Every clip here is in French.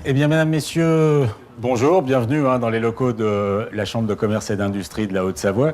Eh bien, mesdames, messieurs, bonjour, bienvenue dans les locaux de la Chambre de commerce et d'industrie de la Haute-Savoie.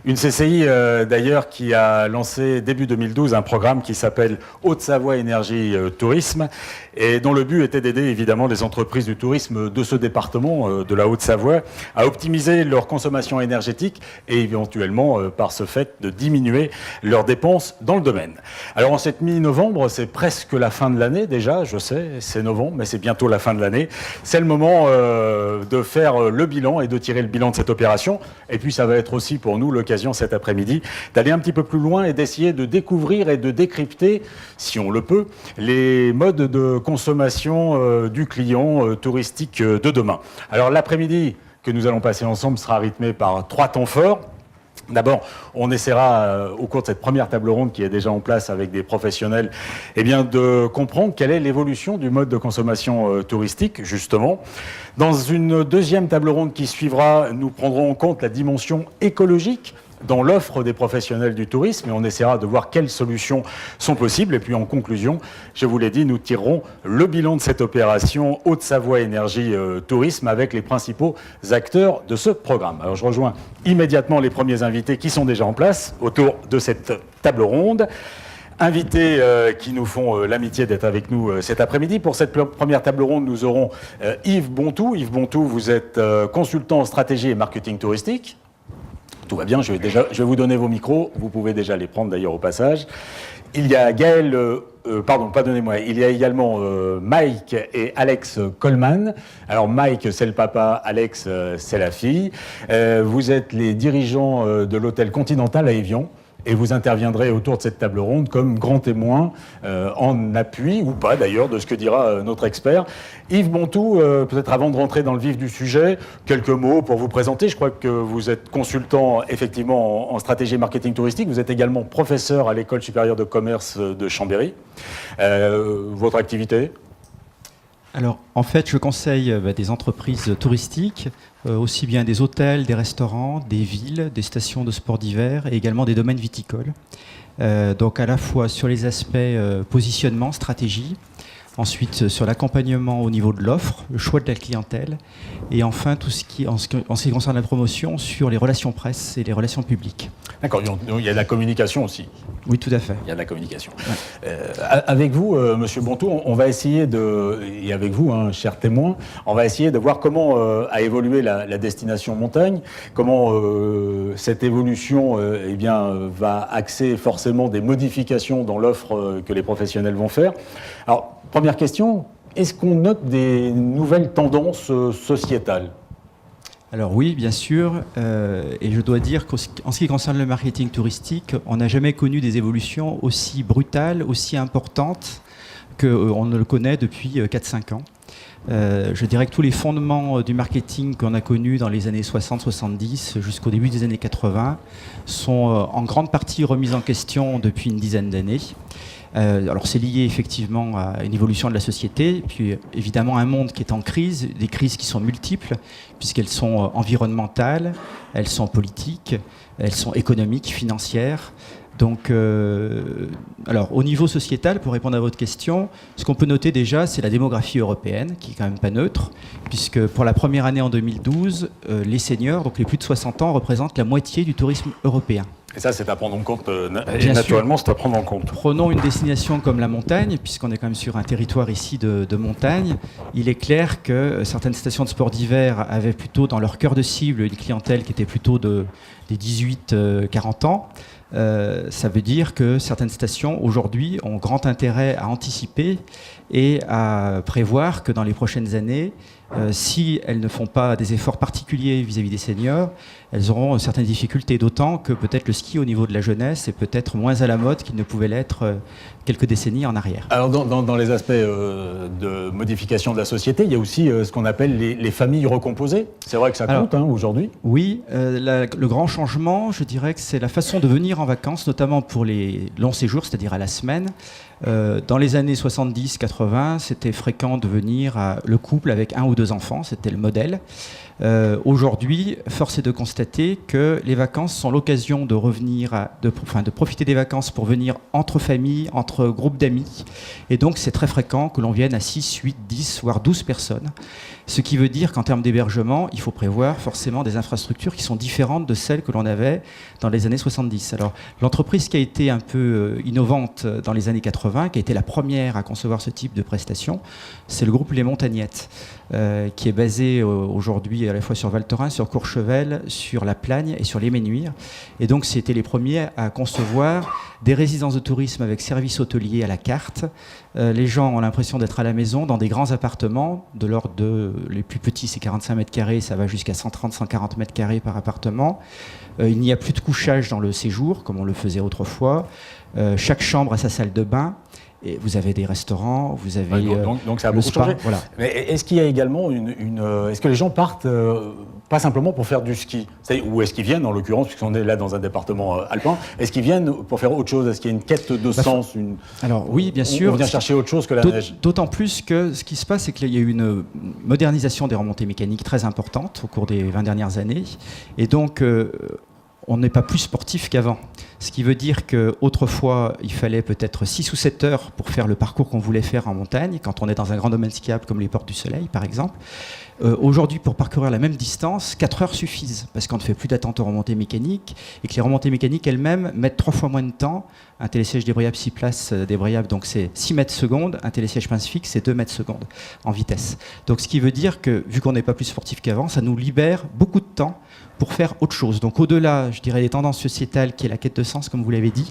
Une CCI d'ailleurs qui a lancé début 2012 un programme qui s'appelle Haute-Savoie Énergie Tourisme et dont le but était d'aider évidemment les entreprises du tourisme de ce département de la Haute-Savoie à optimiser leur consommation énergétique et éventuellement par ce fait de diminuer leurs dépenses dans le domaine. Alors en cette mi-novembre, c'est presque la fin de l'année déjà, je sais, c'est novembre, mais c'est bientôt la fin de l'année. C'est le moment de faire le bilan et de tirer le bilan de cette opération. Et puis ça va être aussi pour nous l'occasion cet après-midi d'aller un petit peu plus loin et d'essayer de découvrir et de décrypter, si on le peut, les modes de consommation du client touristique de demain. Alors l'après-midi que nous allons passer ensemble sera rythmé par 3 temps forts. D'abord, on essaiera au cours de cette première table ronde qui est déjà en place avec des professionnels, eh bien, de comprendre quelle est l'évolution du mode de consommation touristique, justement. Dans une deuxième table ronde qui suivra, nous prendrons en compte la dimension écologique dans l'offre des professionnels du tourisme et on essaiera de voir quelles solutions sont possibles. Et puis en conclusion, je vous l'ai dit, nous tirerons le bilan de cette opération Haute-Savoie Énergie Tourisme avec les principaux acteurs de ce programme. Alors je rejoins immédiatement les premiers invités qui sont déjà en place autour de cette table ronde. Invités qui nous font l'amitié d'être avec nous cet après-midi. Pour cette première table ronde, nous aurons Yves Bontou. Yves Bontou, vous êtes consultant en stratégie et marketing touristique. Tout va bien, je vais vous donner vos micros, vous pouvez déjà les prendre d'ailleurs au passage. Il y a Gaël, il y a également Mike et Alex Coleman. Alors Mike, c'est le papa, Alex, c'est la fille. Vous êtes les dirigeants de l'hôtel Continental à Évian. Et vous interviendrez autour de cette table ronde comme grand témoin en appui, ou pas d'ailleurs, de ce que dira notre expert. Yves Bontou, peut-être avant de rentrer dans le vif du sujet, quelques mots pour vous présenter. Je crois que vous êtes consultant effectivement en stratégie marketing touristique. Vous êtes également professeur à l'École supérieure de commerce de Chambéry. Votre activité ? Alors, en fait, je conseille des entreprises touristiques, aussi bien des hôtels, des restaurants, des villes, des stations de sport d'hiver et également des domaines viticoles. Donc, à la fois sur les aspects positionnement, stratégie, ensuite sur l'accompagnement au niveau de l'offre, le choix de la clientèle, et enfin tout ce qui, en ce qui concerne la promotion, sur les relations presse et les relations publiques. D'accord, il y a de la communication aussi. Oui, tout à fait. Il y a de la communication. Ouais. Avec vous, Monsieur Bontou, on va essayer et avec vous, chers témoins, on va essayer de voir comment a évolué la destination montagne, comment cette évolution va axer forcément des modifications dans l'offre que les professionnels vont faire. Alors, première question, est-ce qu'on note des nouvelles tendances sociétales ? Alors oui, bien sûr, et je dois dire qu'en ce qui concerne le marketing touristique, on n'a jamais connu des évolutions aussi brutales, aussi importantes qu'on ne le connaît depuis 4-5 ans. Je dirais que tous les fondements du marketing qu'on a connus dans les années 60-70 jusqu'au début des années 80 sont en grande partie remis en question depuis une dizaine d'années. Alors c'est lié effectivement à une évolution de la société, puis évidemment un monde qui est en crise, des crises qui sont multiples, puisqu'elles sont environnementales, elles sont politiques, elles sont économiques, financières. Donc, alors au niveau sociétal, pour répondre à votre question, ce qu'on peut noter déjà, c'est la démographie européenne, qui est quand même pas neutre, puisque pour la première année en 2012, les seniors, donc les plus de 60 ans, représentent la moitié du tourisme européen. Et ça, c'est à prendre en compte, naturellement, c'est à prendre en compte. Prenons une destination comme la montagne, puisqu'on est quand même sur un territoire ici de montagne. Il est clair que certaines stations de sport d'hiver avaient plutôt dans leur cœur de cible une clientèle qui était plutôt des 18-40 ans. Ça veut dire que certaines stations, aujourd'hui, ont grand intérêt à anticiper et à prévoir que dans les prochaines années, si elles ne font pas des efforts particuliers vis-à-vis des seniors, elles auront certaines difficultés, d'autant que peut-être le ski au niveau de la jeunesse est peut-être moins à la mode qu'il ne pouvait l'être quelques décennies en arrière. Alors dans les aspects de modification de la société, il y a aussi ce qu'on appelle les familles recomposées. C'est vrai que ça compte aujourd'hui. Oui, le grand changement, je dirais que c'est la façon de venir en vacances, notamment pour les longs séjours, c'est-à-dire à la semaine. Dans les années 70-80, c'était fréquent de venir le couple avec 1 ou 2 enfants, c'était le modèle. Aujourd'hui, force est de constater que les vacances sont l'occasion de revenir, de profiter des vacances pour venir entre familles, entre groupes d'amis. Et donc, c'est très fréquent que l'on vienne à 6, 8, 10, voire 12 personnes. Ce qui veut dire qu'en termes d'hébergement, il faut prévoir forcément des infrastructures qui sont différentes de celles que l'on avait dans les années 70. Alors, l'entreprise qui a été un peu innovante dans les années 80, qui a été la première à concevoir ce type de prestations, c'est le groupe Les Montagnettes, qui est basé aujourd'hui à la fois sur Val Thorens, sur Courchevel, sur La Plagne et sur l'Héménuire. Et donc, c'était les premiers à concevoir des résidences de tourisme avec service hôtelier à la carte. Les gens ont l'impression d'être à la maison dans des grands appartements, de l'ordre de... Les plus petits, c'est 45 mètres carrés, ça va jusqu'à 130, 140 mètres carrés par appartement. Il n'y a plus de couchage dans le séjour, comme on le faisait autrefois. Chaque chambre a sa salle de bain. Et vous avez des restaurants, vous avez donc ça a le beaucoup spa, changé. voilà. Mais est-ce qu'il y a également est-ce que les gens partent pas simplement pour faire du ski, ou est-ce qu'ils viennent, en l'occurrence, puisqu'on est là dans un département alpin, est-ce qu'ils viennent pour faire autre chose? Est-ce qu'il y a une quête de sens, Alors oui, bien sûr. On vient chercher autre chose que la neige. D'autant plus que ce qui se passe, c'est qu'il y a eu une modernisation des remontées mécaniques très importante au cours des 20 dernières années. Et donc, on n'est pas plus sportif qu'avant. Ce qui veut dire qu'autrefois, il fallait peut-être 6 ou 7 heures pour faire le parcours qu'on voulait faire en montagne, quand on est dans un grand domaine skiable comme les Portes du Soleil, par exemple. Aujourd'hui, pour parcourir la même distance, 4 heures suffisent, parce qu'on ne fait plus d'attente aux remontées mécaniques, et que les remontées mécaniques elles-mêmes mettent 3 fois moins de temps. Un télésiège débrayable 6 places débrayable, donc c'est 6 mètres secondes. Un télésiège pince fixe, c'est 2 mètres secondes en vitesse. Donc ce qui veut dire que, vu qu'on n'est pas plus sportif qu'avant, ça nous libère beaucoup de temps pour faire autre chose. Donc au-delà, je dirais, des tendances sociétales, qui est la quête de sens, comme vous l'avez dit,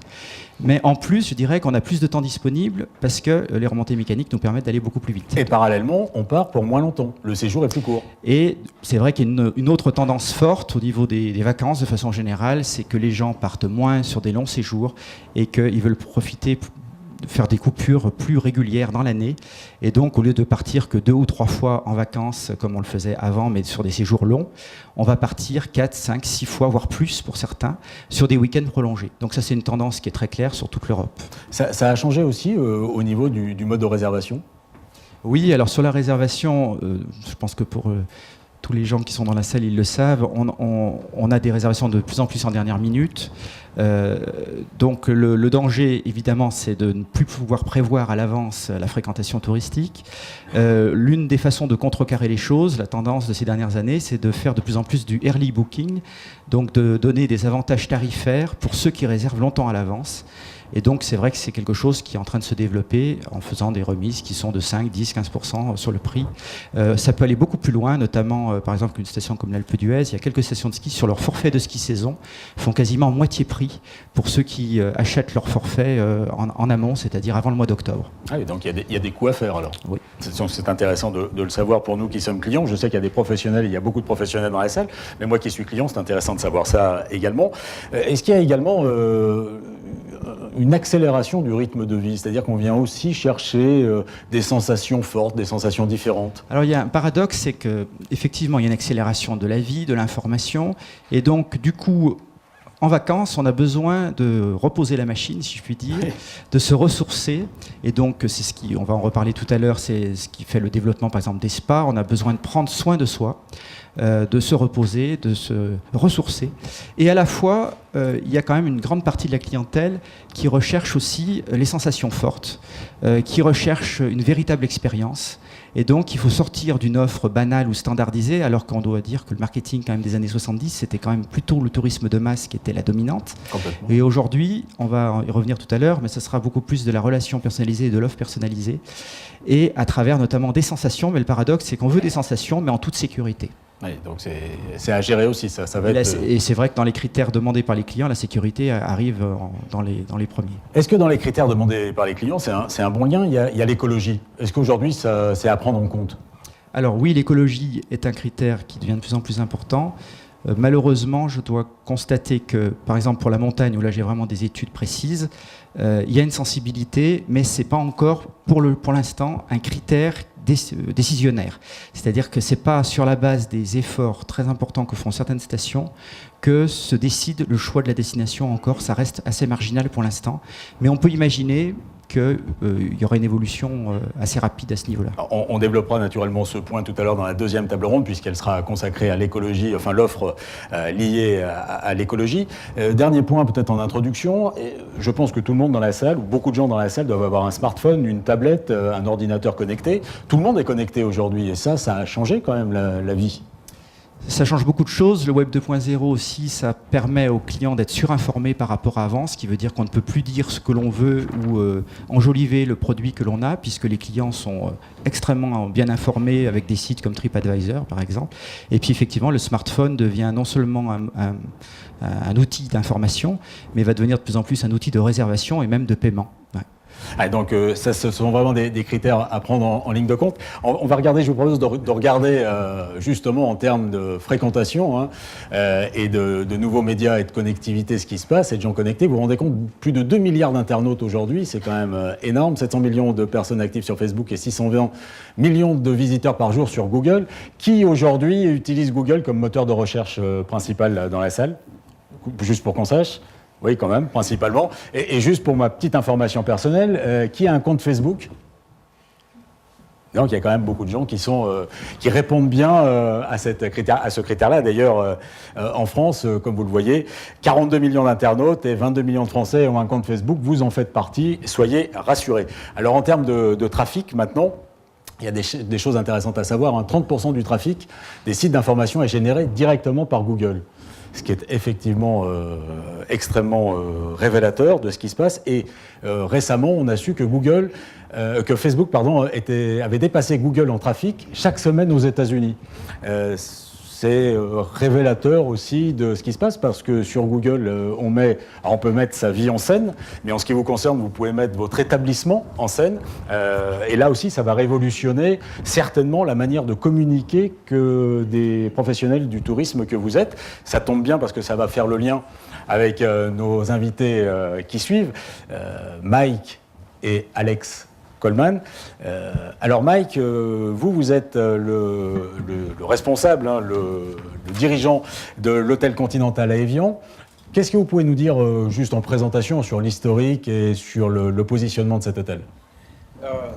mais en plus, je dirais qu'on a plus de temps disponible parce que les remontées mécaniques nous permettent d'aller beaucoup plus vite. Et parallèlement, on part pour moins longtemps. Le séjour est plus court. Et c'est vrai qu'il y a une autre tendance forte au niveau des vacances, de façon générale, c'est que les gens partent moins sur des longs séjours et qu'ils veulent profiter de faire des coupures plus régulières dans l'année. Et donc, au lieu de partir que 2 ou 3 fois en vacances, comme on le faisait avant, mais sur des séjours longs, on va partir 4, 5, 6 fois, voire plus pour certains, sur des week-ends prolongés. Donc ça, c'est une tendance qui est très claire sur toute l'Europe. Ça a changé aussi au niveau du mode de réservation? Oui, alors sur la réservation, je pense que pour... tous les gens qui sont dans la salle, ils le savent, on a des réservations de plus en plus en dernière minute. Donc le danger, évidemment, c'est de ne plus pouvoir prévoir à l'avance la fréquentation touristique. L'une des façons de contrecarrer les choses, la tendance de ces dernières années, c'est de faire de plus en plus du early booking, donc de donner des avantages tarifaires pour ceux qui réservent longtemps à l'avance. Et donc, c'est vrai que c'est quelque chose qui est en train de se développer en faisant des remises qui sont de 5, 10, 15% sur le prix. Ça peut aller beaucoup plus loin, notamment, par exemple, une station comme l'Alpe d'Huez. Il y a quelques stations de ski sur leur forfait de ski saison font quasiment moitié prix pour ceux qui achètent leur forfait en amont, c'est-à-dire avant le mois d'octobre. Ah oui, donc il y a des coups à faire alors. Oui. C'est intéressant de le savoir pour nous qui sommes clients. Je sais qu'il y a des professionnels, il y a beaucoup de professionnels dans la salle, mais moi qui suis client, c'est intéressant de savoir ça également. Est-ce qu'il y a également une accélération du rythme de vie, c'est-à-dire qu'on vient aussi chercher des sensations fortes, des sensations différentes? Alors il y a un paradoxe, c'est qu'effectivement il y a une accélération de la vie, de l'information, et donc du coup, en vacances, on a besoin de reposer la machine, si je puis dire, de se ressourcer, et donc c'est ce qui, on va en reparler tout à l'heure, c'est ce qui fait le développement par exemple des spas. On a besoin de prendre soin de soi, de se reposer, de se ressourcer. Et à la fois, il y a quand même une grande partie de la clientèle qui recherche aussi les sensations fortes, qui recherche une véritable expérience. Et donc, il faut sortir d'une offre banale ou standardisée, alors qu'on doit dire que le marketing quand même des années 70, c'était quand même plutôt le tourisme de masse qui était la dominante. Complètement. Et aujourd'hui, on va y revenir tout à l'heure, mais ce sera beaucoup plus de la relation personnalisée et de l'offre personnalisée, et à travers notamment des sensations. Mais le paradoxe, c'est qu'on veut des sensations, mais en toute sécurité. Oui, donc c'est à gérer aussi, ça va être... Et c'est vrai que dans les critères demandés par les clients, la sécurité arrive dans les premiers. Est-ce que dans les critères demandés par les clients, c'est un bon lien? Il y a l'écologie. Est-ce qu'aujourd'hui, c'est à prendre en compte? Alors oui, l'écologie est un critère qui devient de plus en plus important. Malheureusement, je dois constater que, par exemple, pour la montagne, où là j'ai vraiment des études précises, il y a une sensibilité, mais ce n'est pas encore, pour l'instant, un critère décisionnaire. C'est-à-dire que ce n'est pas sur la base des efforts très importants que font certaines stations que se décide le choix de la destination encore. Ça reste assez marginal pour l'instant. Mais on peut imaginer qu'il y aurait une évolution assez rapide à ce niveau-là. On développera naturellement ce point tout à l'heure dans la deuxième table ronde, puisqu'elle sera consacrée à l'écologie, enfin l'offre liée à l'écologie. Dernier point peut-être en introduction, je pense que tout le monde dans la salle, ou beaucoup de gens dans la salle doivent avoir un smartphone, une tablette, un ordinateur connecté. Tout le monde est connecté aujourd'hui, et ça a changé quand même la vie. Ça change beaucoup de choses. Le Web 2.0 aussi, ça permet aux clients d'être surinformés par rapport à avant, ce qui veut dire qu'on ne peut plus dire ce que l'on veut ou enjoliver le produit que l'on a, puisque les clients sont extrêmement bien informés avec des sites comme TripAdvisor, par exemple. Et puis effectivement, le smartphone devient non seulement un outil d'information, mais va devenir de plus en plus un outil de réservation et même de paiement. Ouais. Ah, donc ça, ce sont vraiment des critères à prendre en ligne de compte. On va regarder, je vous propose de regarder justement en termes de fréquentation et de nouveaux médias et de connectivité ce qui se passe et de gens connectés. Vous vous rendez compte, plus de 2 milliards d'internautes aujourd'hui, c'est quand même énorme. 700 millions de personnes actives sur Facebook et 620 millions de visiteurs par jour sur Google. Qui aujourd'hui utilise Google comme moteur de recherche principal dans la salle? Juste pour qu'on sache. Oui, quand même, principalement. Et juste pour ma petite information personnelle, qui a un compte Facebook? Donc il y a quand même beaucoup de gens qui répondent bien à ce critère-là. D'ailleurs, en France, comme vous le voyez, 42 millions d'internautes et 22 millions de Français ont un compte Facebook. Vous en faites partie, soyez rassurés. Alors en termes de trafic, maintenant, il y a des choses intéressantes à savoir. 30% du trafic des sites d'information est généré directement par Google. Ce qui est effectivement extrêmement révélateur de ce qui se passe. Et récemment, on a su que Facebook avait dépassé Google en trafic chaque semaine aux États-Unis. C'est révélateur aussi de ce qui se passe parce que sur Google, on peut mettre sa vie en scène, mais en ce qui vous concerne, vous pouvez mettre votre établissement en scène. Et là aussi, ça va révolutionner certainement la manière de communiquer que des professionnels du tourisme que vous êtes. Ça tombe bien parce que ça va faire le lien avec nos invités qui suivent, Mike et Alex Coleman. Alors Mike, vous êtes le responsable, le dirigeant de l'hôtel Continental à Évian. Qu'est-ce que vous pouvez nous dire juste en présentation sur l'historique et sur le positionnement de cet hôtel?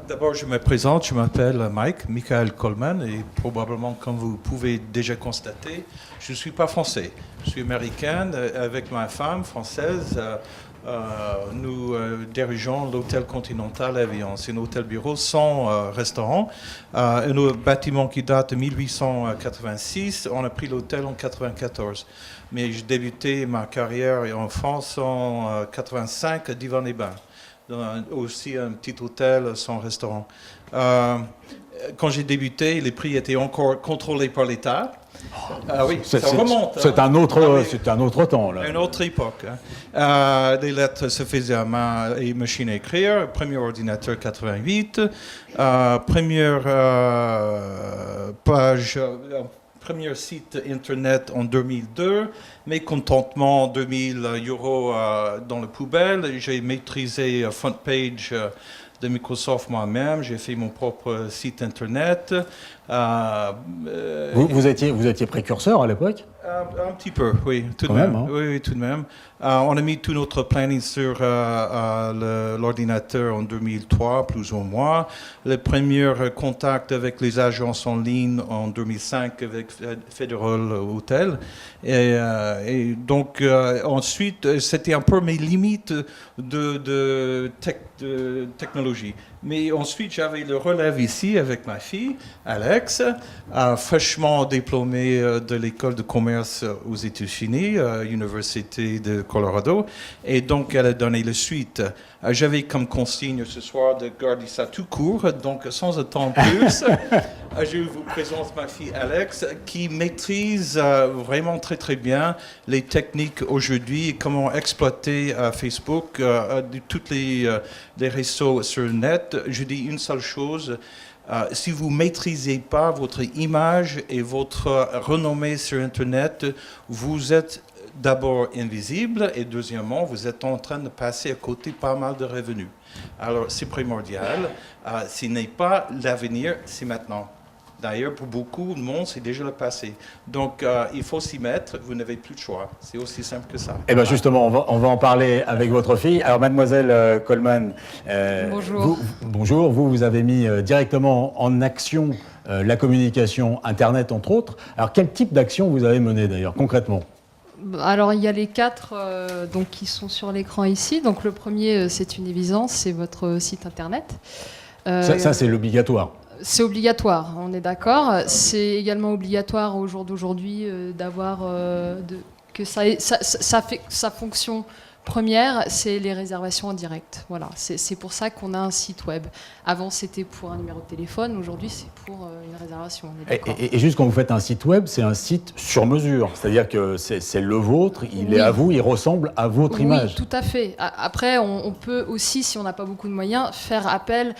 D'abord, je me présente, je m'appelle Michael Coleman, et probablement, comme vous pouvez déjà constater, je ne suis pas français. Je suis américain avec ma femme française. Nous dirigeons l'hôtel Continental à Évian. C'est un hôtel-bureau sans restaurant. Un bâtiment qui date de 1886. On a pris l'hôtel en 1994. Mais j'ai débuté ma carrière en France en 1985 à Divan-les-Bains. Aussi un petit hôtel sans restaurant. Quand j'ai débuté, les prix étaient encore contrôlés par l'État. Oui, ça remonte. C'est un autre temps. Là. Une autre époque. Les lettres se faisaient à main et machine à écrire. Premier ordinateur 88. Première page... Premier site internet en 2002, mécontentement 2000 € dans la poubelle. J'ai maîtrisé front page de Microsoft moi-même. J'ai fait mon propre site internet. Vous étiez précurseur à l'époque? Un petit peu, oui, tout de même. Hein? Oui, tout de même. On a mis tout notre planning sur l'ordinateur en 2003, plus ou moins. Le premier contact avec les agences en ligne en 2005 avec Federal Hotel. Et donc, ensuite, c'était un peu mes limites de technologie. Mais ensuite, j'avais le relève ici avec ma fille, Alex, fraîchement diplômée de l'école de commerce aux États-Unis, Université de Colorado. Et donc, elle a donné la suite. J'avais comme consigne ce soir de garder ça tout court. Donc, sans attendre plus, je vous présente ma fille Alex, qui maîtrise vraiment très, très bien les techniques aujourd'hui et comment exploiter Facebook, tous les réseaux sur le net. Je dis une seule chose. Si vous ne maîtrisez pas votre image et votre renommée sur Internet, vous êtes d'abord invisible et deuxièmement, vous êtes en train de passer à côté pas mal de revenus. Alors, c'est primordial. Ce n'est pas l'avenir, c'est maintenant. D'ailleurs, pour beaucoup de monde, c'est déjà le passé. Donc, il faut s'y mettre. Vous n'avez plus de choix. C'est aussi simple que ça. Eh bien justement, on va en parler avec votre fille. Alors mademoiselle Coleman, Bonjour. bonjour, vous avez mis directement en action la communication Internet, entre autres. Alors quel type d'action vous avez mené d'ailleurs, concrètement? Alors, il y a les 4 donc, qui sont sur l'écran ici. Donc, le premier, c'est une évidence, c'est votre site Internet. Ça c'est l'obligatoire. C'est obligatoire, on est d'accord. C'est également obligatoire au jour d'aujourd'hui d'avoir que sa fonction première, c'est les réservations en direct. Voilà, c'est pour ça qu'on a un site web. Avant, c'était pour un numéro de téléphone. Aujourd'hui, c'est pour une réservation. On est d'accord. Et juste quand vous faites un site web, c'est un site sur mesure. C'est-à-dire que c'est le vôtre, il est à vous, il ressemble à votre image. Oui, tout à fait. Après, on peut aussi, si on n'a pas beaucoup de moyens, faire appel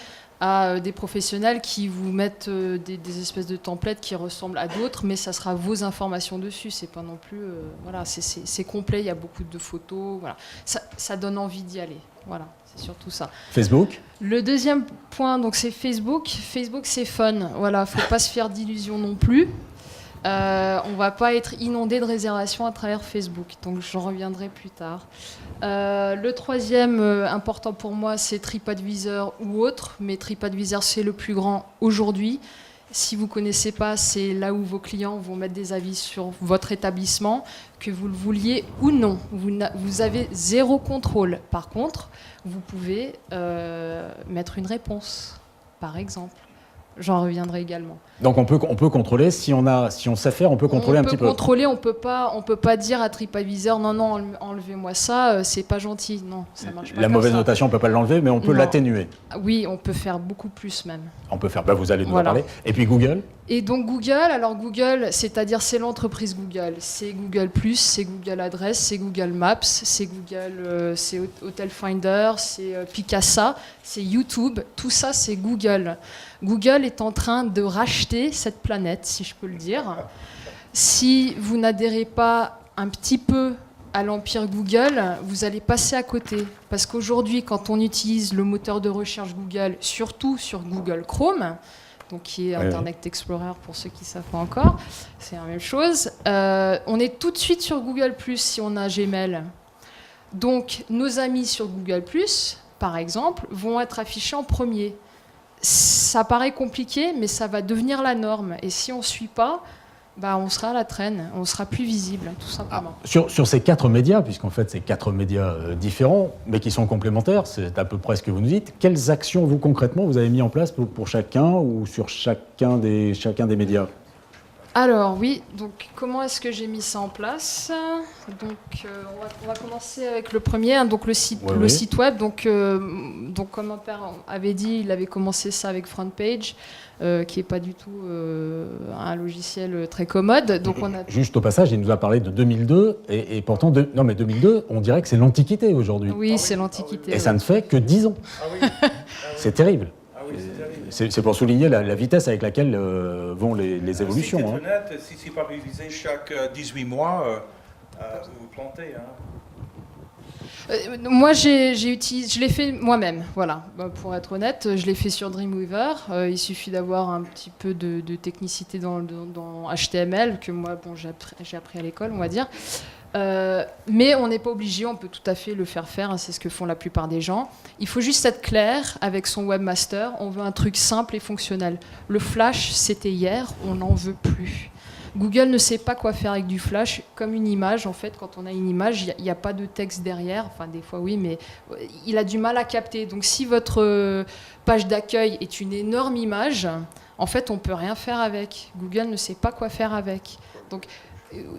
à des professionnels qui vous mettent des espèces de templates qui ressemblent à d'autres, mais ça sera vos informations dessus. C'est pas non plus, voilà, c'est complet. Il y a beaucoup de photos. Voilà, ça donne envie d'y aller. Voilà, c'est surtout ça. Facebook. Le deuxième point, donc c'est Facebook. Facebook, c'est fun. Voilà, faut pas se faire d'illusions non plus. On va pas être inondé de réservations à travers Facebook, donc j'en reviendrai plus tard. Le troisième important pour moi, c'est TripAdvisor ou autre, mais TripAdvisor c'est le plus grand aujourd'hui. Si vous ne connaissez pas, c'est là où vos clients vont mettre des avis sur votre établissement, que vous le vouliez ou non. Vous avez zéro contrôle. Par contre, vous pouvez mettre une réponse, par exemple. J'en reviendrai également. Donc on peut contrôler, si on sait faire, on peut contrôler un petit peu. On peut contrôler, on peut pas dire à TripAdvisor non, enlevez-moi ça, c'est pas gentil. Non, ça marche pas. La comme mauvaise ça. notation, on peut pas l'enlever, mais on peut Non. l'atténuer. Oui, on peut faire beaucoup plus même. On peut faire, vous allez nous en Voilà. parler. Et puis Google. Et donc Google, c'est-à-dire c'est l'entreprise Google. C'est Google+, c'est Google Adresse, c'est Google Maps, c'est Google, c'est Hotel Finder, c'est Picasa, c'est YouTube. Tout ça, c'est Google. Google est en train de racheter cette planète, si je peux le dire. Si vous n'adhérez pas un petit peu à l'empire Google, vous allez passer à côté. Parce qu'aujourd'hui, quand on utilise le moteur de recherche Google, surtout sur Google Chrome, donc qui est Internet Explorer pour ceux qui ne savent pas encore, c'est la même chose, on est tout de suite sur Google+, si on a Gmail. Donc nos amis sur Google+, par exemple, vont être affichés en premier. Ça paraît compliqué, mais ça va devenir la norme. Et si on ne suit pas, on sera à la traîne, on sera plus visible, tout simplement. Sur ces 4 médias, puisqu'en fait c'est 4 médias différents, mais qui sont complémentaires, c'est à peu près ce que vous nous dites, quelles actions vous concrètement vous avez mis en place pour chacun ou sur chacun des médias? Alors oui, donc comment est-ce que j'ai mis ça en place? Donc on va commencer avec le premier, hein, donc le site web. Donc comme mon père avait dit, il avait commencé ça avec FrontPage, qui n'est pas du tout un logiciel très commode. Donc Juste au passage, il nous a parlé de 2002, et pourtant, mais 2002, on dirait que c'est l'Antiquité aujourd'hui. Oui, c'est l'Antiquité. Et ça ne fait que 10 ans. C'est terrible. C'est pour souligner la vitesse avec laquelle vont les évolutions. Si Internet, si c'est pas révisé chaque 18 mois, vous vous plantez. Moi, je l'ai fait moi-même, voilà. Pour être honnête, je l'ai fait sur Dreamweaver. Il suffit d'avoir un petit peu de technicité dans HTML, que moi, j'ai appris à l'école, on va dire. Mais on n'est pas obligé, on peut tout à fait le faire, hein, c'est ce que font la plupart des gens. Il faut juste être clair avec son webmaster, on veut un truc simple et fonctionnel. Le Flash, c'était hier, on n'en veut plus. Google ne sait pas quoi faire avec du Flash, comme une image. En fait, quand on a une image, il n'y a pas de texte derrière, enfin des fois oui, mais il a du mal à capter. Donc si votre page d'accueil est une énorme image, en fait, on ne peut rien faire avec. Google ne sait pas quoi faire avec. Donc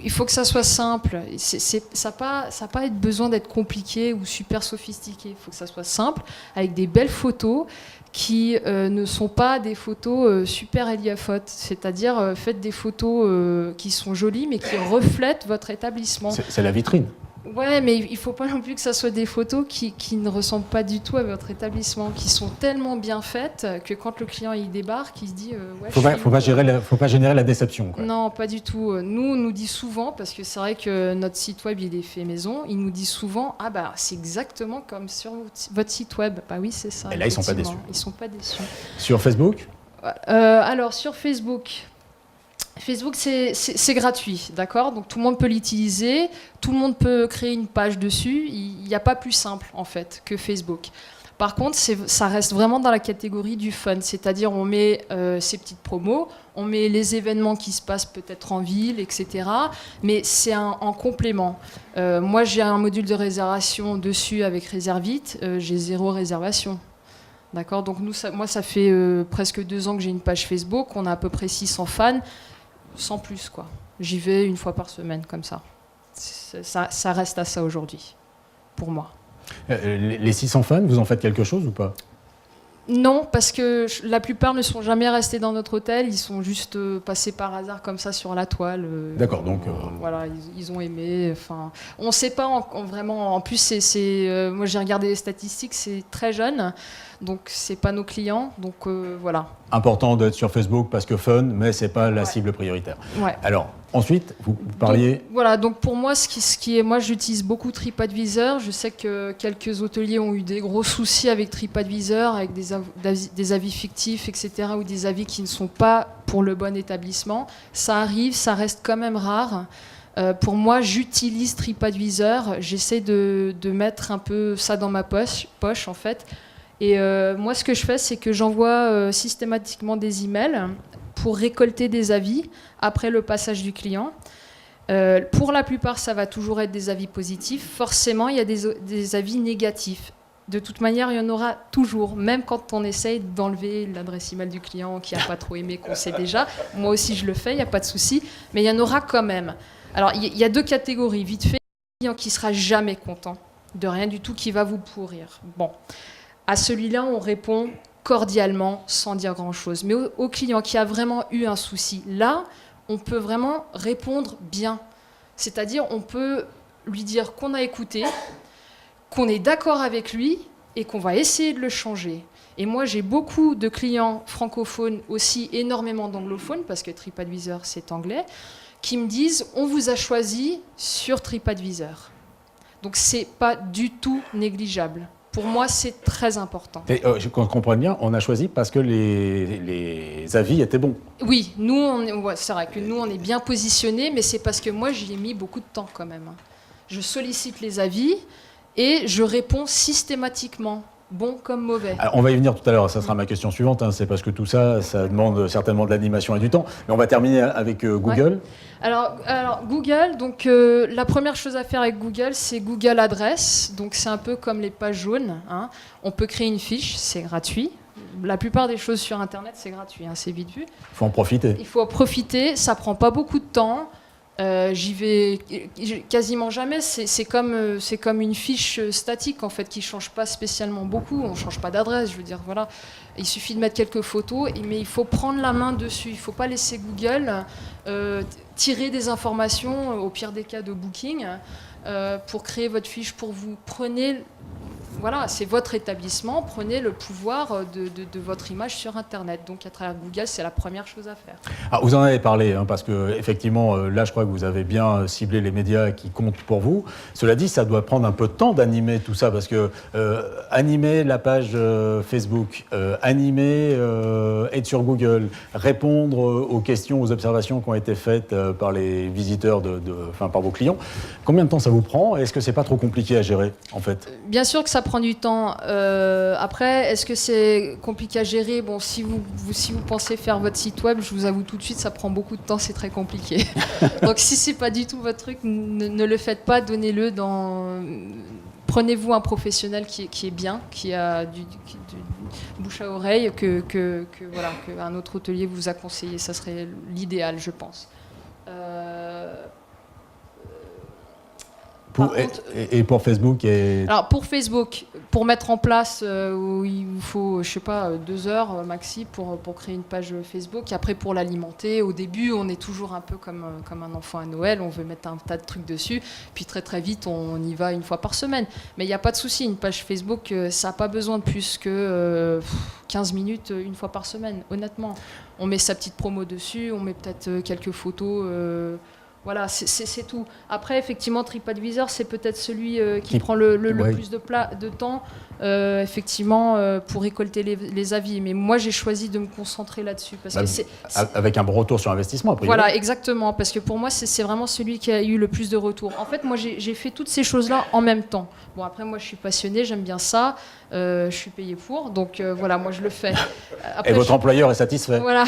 il faut que ça soit simple. Ça n'a pas besoin d'être compliqué ou super sophistiqué. Il faut que ça soit simple, avec des belles photos qui ne sont pas des photos super Eliaphot. C'est-à-dire, faites des photos qui sont jolies, mais qui reflètent votre établissement. C'est la vitrine. Ouais, mais il ne faut pas non plus que ça soit des photos qui ne ressemblent pas du tout à votre établissement, qui sont tellement bien faites que quand le client il débarque, il se dit faut pas générer la déception, quoi. Non, pas du tout. Nous, on nous dit souvent, parce que c'est vrai que notre site web il est fait maison, ils nous disent souvent c'est exactement comme sur votre site web. Bah oui, c'est ça. Et là, ils sont pas déçus. Ils sont pas déçus. Sur Facebook? Alors, sur Facebook, c'est gratuit, d'accord? Donc tout le monde peut l'utiliser, tout le monde peut créer une page dessus. Il n'y a pas plus simple, en fait, que Facebook. Par contre, ça reste vraiment dans la catégorie du fun, c'est-à-dire on met ces petites promos, on met les événements qui se passent peut-être en ville, etc. Mais c'est en complément. Moi, j'ai un module de réservation dessus avec Réservite, j'ai 0 réservation. D'accord? Donc moi, ça fait presque 2 ans que j'ai une page Facebook, on a à peu près 600 fans, sans plus, quoi. J'y vais une fois par semaine, comme ça. Ça reste à ça aujourd'hui, pour moi. Les 600 fans, vous en faites quelque chose ou pas? Non, parce que la plupart ne sont jamais restés dans notre hôtel, ils sont juste passés par hasard comme ça sur la toile. D'accord, donc... Voilà, ils ont aimé. Enfin, on ne sait pas vraiment. En plus, moi j'ai regardé les statistiques, c'est très jeune, donc c'est pas nos clients. Donc voilà. Important d'être sur Facebook parce que fun, mais c'est pas la cible prioritaire. Ouais. Alors, ensuite, vous parliez... Donc pour moi, moi j'utilise beaucoup TripAdvisor. Je sais que quelques hôteliers ont eu des gros soucis avec TripAdvisor, avec des avis fictifs, etc., ou des avis qui ne sont pas pour le bon établissement. Ça arrive, ça reste quand même rare. Pour moi, j'utilise TripAdvisor. J'essaie de mettre un peu ça dans ma poche en fait. Et moi, ce que je fais, c'est que j'envoie systématiquement des emails pour récolter des avis après le passage du client. Pour la plupart, ça va toujours être des avis positifs. Forcément, il y a des avis négatifs. De toute manière, il y en aura toujours, même quand on essaye d'enlever l'adresse email du client qui n'a pas trop aimé, qu'on sait déjà. Moi aussi, je le fais, il n'y a pas de souci. Mais il y en aura quand même. Alors, il y a 2 catégories. Vite fait, un client qui ne sera jamais content de rien du tout, qui va vous pourrir. Bon. À celui-là, on répond cordialement, sans dire grand-chose. Mais au client qui a vraiment eu un souci, là, on peut vraiment répondre bien. C'est-à-dire, on peut lui dire qu'on a écouté, qu'on est d'accord avec lui et qu'on va essayer de le changer. Et moi, j'ai beaucoup de clients francophones, aussi énormément d'anglophones, parce que TripAdvisor, c'est anglais, qui me disent « on vous a choisi sur TripAdvisor ». Donc, c'est pas du tout négligeable. Pour moi, c'est très important. Et, je comprends bien, on a choisi parce que les avis étaient bons. Oui, c'est vrai que nous, on est bien positionnés, mais c'est parce que moi, j'y ai mis beaucoup de temps quand même. Je sollicite les avis et je réponds systématiquement, bon comme mauvais. Alors, on va y venir tout à l'heure, ça sera ma question suivante, c'est parce que tout ça demande certainement de l'animation et du temps. Mais on va terminer avec Google. Ouais. Alors Google, donc la première chose à faire avec Google, c'est Google Adresse. Donc c'est un peu comme les pages jaunes. Hein. On peut créer une fiche, c'est gratuit. La plupart des choses sur Internet, c'est gratuit, hein, c'est vite vu. Il faut en profiter. Il faut en profiter, ça prend pas beaucoup de temps. J'y vais quasiment jamais. C'est comme une fiche statique en fait qui change pas spécialement beaucoup. On change pas d'adresse. Je veux dire voilà, il suffit de mettre quelques photos, mais il faut prendre la main dessus. Il faut pas laisser Google tirer des informations, au pire des cas de Booking, pour créer votre fiche pour vous. Voilà, c'est votre établissement, prenez le pouvoir de votre image sur Internet. Donc à travers Google, c'est la première chose à faire. Alors, vous en avez parlé, hein, parce que effectivement, là, je crois que vous avez bien ciblé les médias qui comptent pour vous. Cela dit, ça doit prendre un peu de temps d'animer tout ça, parce que animer la page Facebook, animer, être sur Google, répondre aux questions, aux observations qui ont été faites par les visiteurs, par vos clients. Combien de temps ça vous prend? Est-ce que c'est pas trop compliqué à gérer, en fait? Bien sûr que ça prend du temps. Après, est-ce que c'est compliqué à gérer? Bon, si vous pensez faire votre site web, je vous avoue tout de suite, ça prend beaucoup de temps, c'est très compliqué. Donc si c'est pas du tout votre truc, ne le faites pas, donnez-le Prenez-vous un professionnel qui est bien, qui a du bouche à oreille, qu'un autre hôtelier vous a conseillé. Ça serait l'idéal, je pense. Et pour Facebook Alors pour Facebook, pour mettre en place, il vous faut, je sais pas, 2 heures maxi pour créer une page Facebook. Et après pour l'alimenter, au début on est toujours un peu comme un enfant à Noël, on veut mettre un tas de trucs dessus. Puis très très vite on y va une fois par semaine. Mais il n'y a pas de souci, une page Facebook, ça n'a pas besoin de plus que 15 minutes une fois par semaine, honnêtement. On met sa petite promo dessus, on met peut-être quelques photos. Voilà, c'est tout. Après, effectivement, TripAdvisor, c'est peut-être celui qui prend le plus de temps, effectivement, pour récolter les avis. Mais moi, j'ai choisi de me concentrer là-dessus. Parce que avec un bon retour sur investissement, après. Voilà, exactement. Parce que pour moi, c'est vraiment celui qui a eu le plus de retours. En fait, moi, j'ai fait toutes ces choses-là en même temps. Bon, après, moi, je suis passionnée, j'aime bien ça. Je suis payée pour. Donc, voilà, moi, je le fais. Après, et votre employeur est satisfait. Voilà.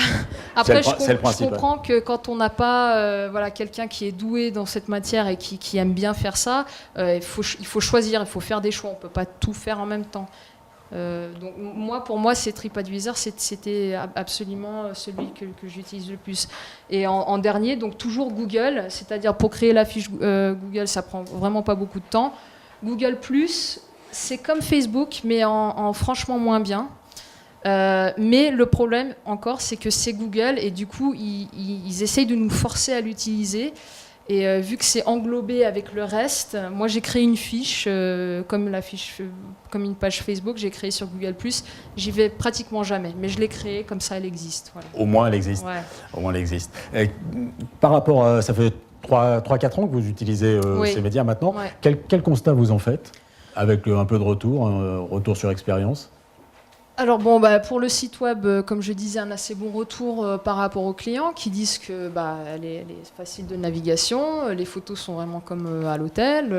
Après, je comprends que quand on n'a pas quelqu'un qui est doué dans cette matière et qui aime bien faire ça, il faut choisir, il faut faire des choix. On ne peut pas tout faire en même temps. Donc pour moi, c'est TripAdvisor, c'était absolument celui que j'utilise le plus. Et en dernier, donc toujours Google, c'est-à-dire pour créer la fiche Google, ça prend vraiment pas beaucoup de temps. Google+, c'est comme Facebook, mais en franchement moins bien. Mais le problème encore, c'est que c'est Google et du coup, ils essayent de nous forcer à l'utiliser. Et vu que c'est englobé avec le reste, moi j'ai créé une fiche, comme une page Facebook, j'ai créé sur Google+. J'y vais pratiquement jamais, mais je l'ai créée, comme ça elle existe. Voilà. Au moins elle existe. Ouais. Au moins elle existe. Et par rapport à, ça fait 3-4 ans que vous utilisez ces médias maintenant. Ouais. Quel constat vous en faites avec un peu de retour sur expérience? Alors pour le site web, comme je disais, un assez bon retour par rapport aux clients qui disent que elle est facile de navigation, les photos sont vraiment comme à l'hôtel,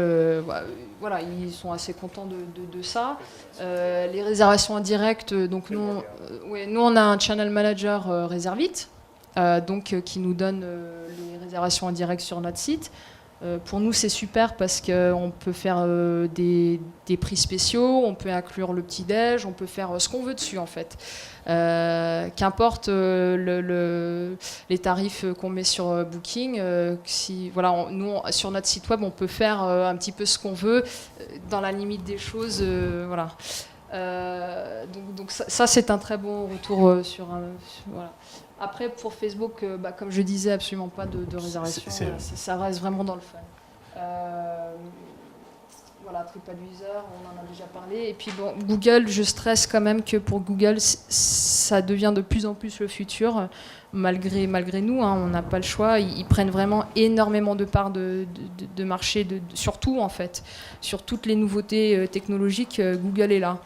voilà, ils sont assez contents de ça. Les réservations en direct, donc nous on a un channel manager Reservit, qui nous donne les réservations en direct sur notre site. Pour nous, c'est super parce qu'on peut faire des prix spéciaux, on peut inclure le petit-déj, on peut faire ce qu'on veut dessus en fait. Qu'importe les tarifs qu'on met sur Booking, nous, sur notre site web, on peut faire un petit peu ce qu'on veut dans la limite des choses. Voilà. Donc ça, c'est un très bon retour voilà. Après, pour Facebook, comme je disais, absolument pas de réservation. Ça reste vraiment dans le fun. Voilà, TripAdvisor, on en a déjà parlé. Et puis Google, je stresse quand même que pour Google, ça devient de plus en plus le futur. Malgré nous, on n'a pas le choix. Ils prennent vraiment énormément de parts de marché, surtout en fait. Sur toutes les nouveautés technologiques, Google est là.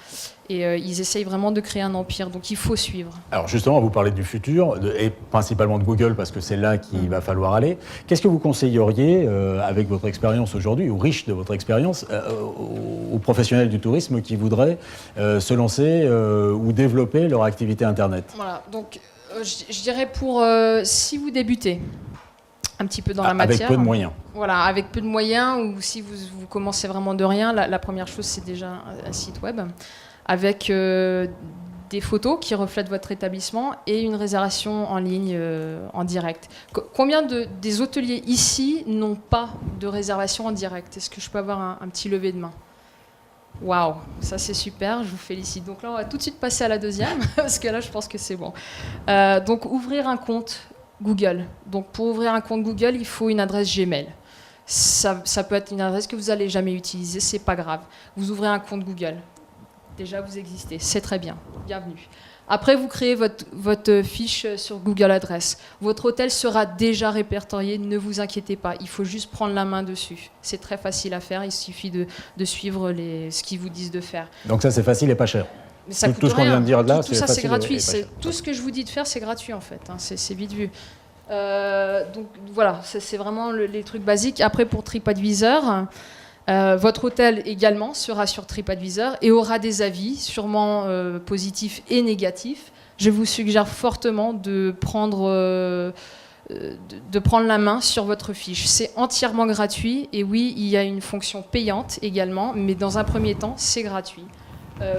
Et ils essayent vraiment de créer un empire, donc il faut suivre. Alors justement, vous parlez du futur, et principalement de Google, parce que c'est là qu'il va falloir aller. Qu'est-ce que vous conseilleriez, avec votre expérience aujourd'hui, ou riche de votre expérience, aux professionnels du tourisme qui voudraient se lancer ou développer leur activité Internet? Voilà, donc je dirais si vous débutez un petit peu dans la matière. Avec peu de moyens. Voilà, avec peu de moyens, ou si vous commencez vraiment de rien, la première chose, c'est déjà un site web avec des photos qui reflètent votre établissement et une réservation en ligne en direct. Combien des hôteliers ici n'ont pas de réservation en direct? Est-ce que je peux avoir un petit lever de main? Waouh, ça c'est super, je vous félicite. Donc là, on va tout de suite passer à la deuxième, parce que là, je pense que c'est bon. Donc, ouvrir un compte Google. Donc, pour ouvrir un compte Google, il faut une adresse Gmail. Ça peut être une adresse que vous n'allez jamais utiliser, c'est pas grave. Vous ouvrez un compte Google. Déjà, vous existez, c'est très bien, bienvenue. Après, vous créez votre fiche sur Google Adresse. Votre hôtel sera déjà répertorié, ne vous inquiétez pas. Il faut juste prendre la main dessus. C'est très facile à faire, il suffit de suivre ce qu'ils vous disent de faire. Donc ça, c'est facile et pas cher. Mais ça tout ce qu'on vient de dire là, tout ça, c'est gratuit. Tout ce que je vous dis de faire, c'est gratuit en fait. C'est vite vu. Donc voilà, c'est vraiment les trucs basiques. Après, pour TripAdvisor... votre hôtel également sera sur TripAdvisor et aura des avis, sûrement positifs et négatifs. Je vous suggère fortement de prendre la main sur votre fiche. C'est entièrement gratuit et oui, il y a une fonction payante également, mais dans un premier temps, c'est gratuit.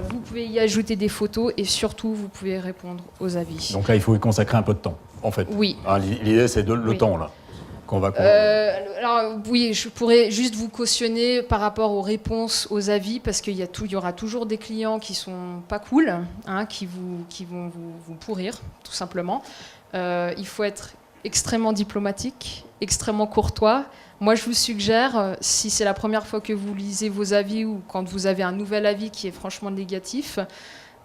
Vous pouvez y ajouter des photos et surtout, vous pouvez répondre aux avis. Donc là, il faut y consacrer un peu de temps, en fait. Oui. L'idée, c'est le temps, là. Alors oui, je pourrais juste vous cautionner par rapport aux réponses, aux avis, parce qu'il y aura toujours des clients qui sont pas cool, qui vont vous pourrir, tout simplement. Il faut être extrêmement diplomatique, extrêmement courtois. Moi, je vous suggère, si c'est la première fois que vous lisez vos avis ou quand vous avez un nouvel avis qui est franchement négatif,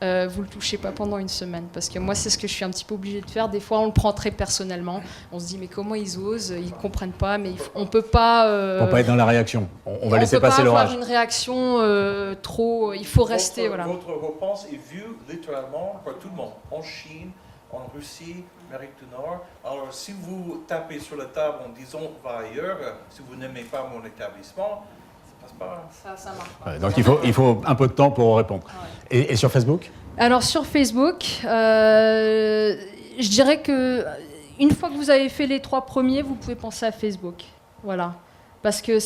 vous le touchez pas pendant une semaine. Parce que moi, c'est ce que je suis un petit peu obligée de faire. Des fois, on le prend très personnellement. On se dit, mais comment ils osent? Ils comprennent pas, mais on peut pas... Pour pas être dans la réaction. On va laisser passer l'orage. On peut pas avoir une réaction trop... Il faut rester, voilà. Votre réponse est vue littéralement par tout le monde, en Chine, en Russie, Amérique du Nord. Alors, si vous tapez sur la table en disant « va ailleurs », si vous n'aimez pas mon établissement, ça passe pas. Ça marche pas. Ouais, donc il faut un peu de temps pour répondre. Et sur Facebook? Alors sur Facebook, je dirais que une fois que vous avez fait les 3 premiers, vous pouvez penser à Facebook. Voilà. Parce que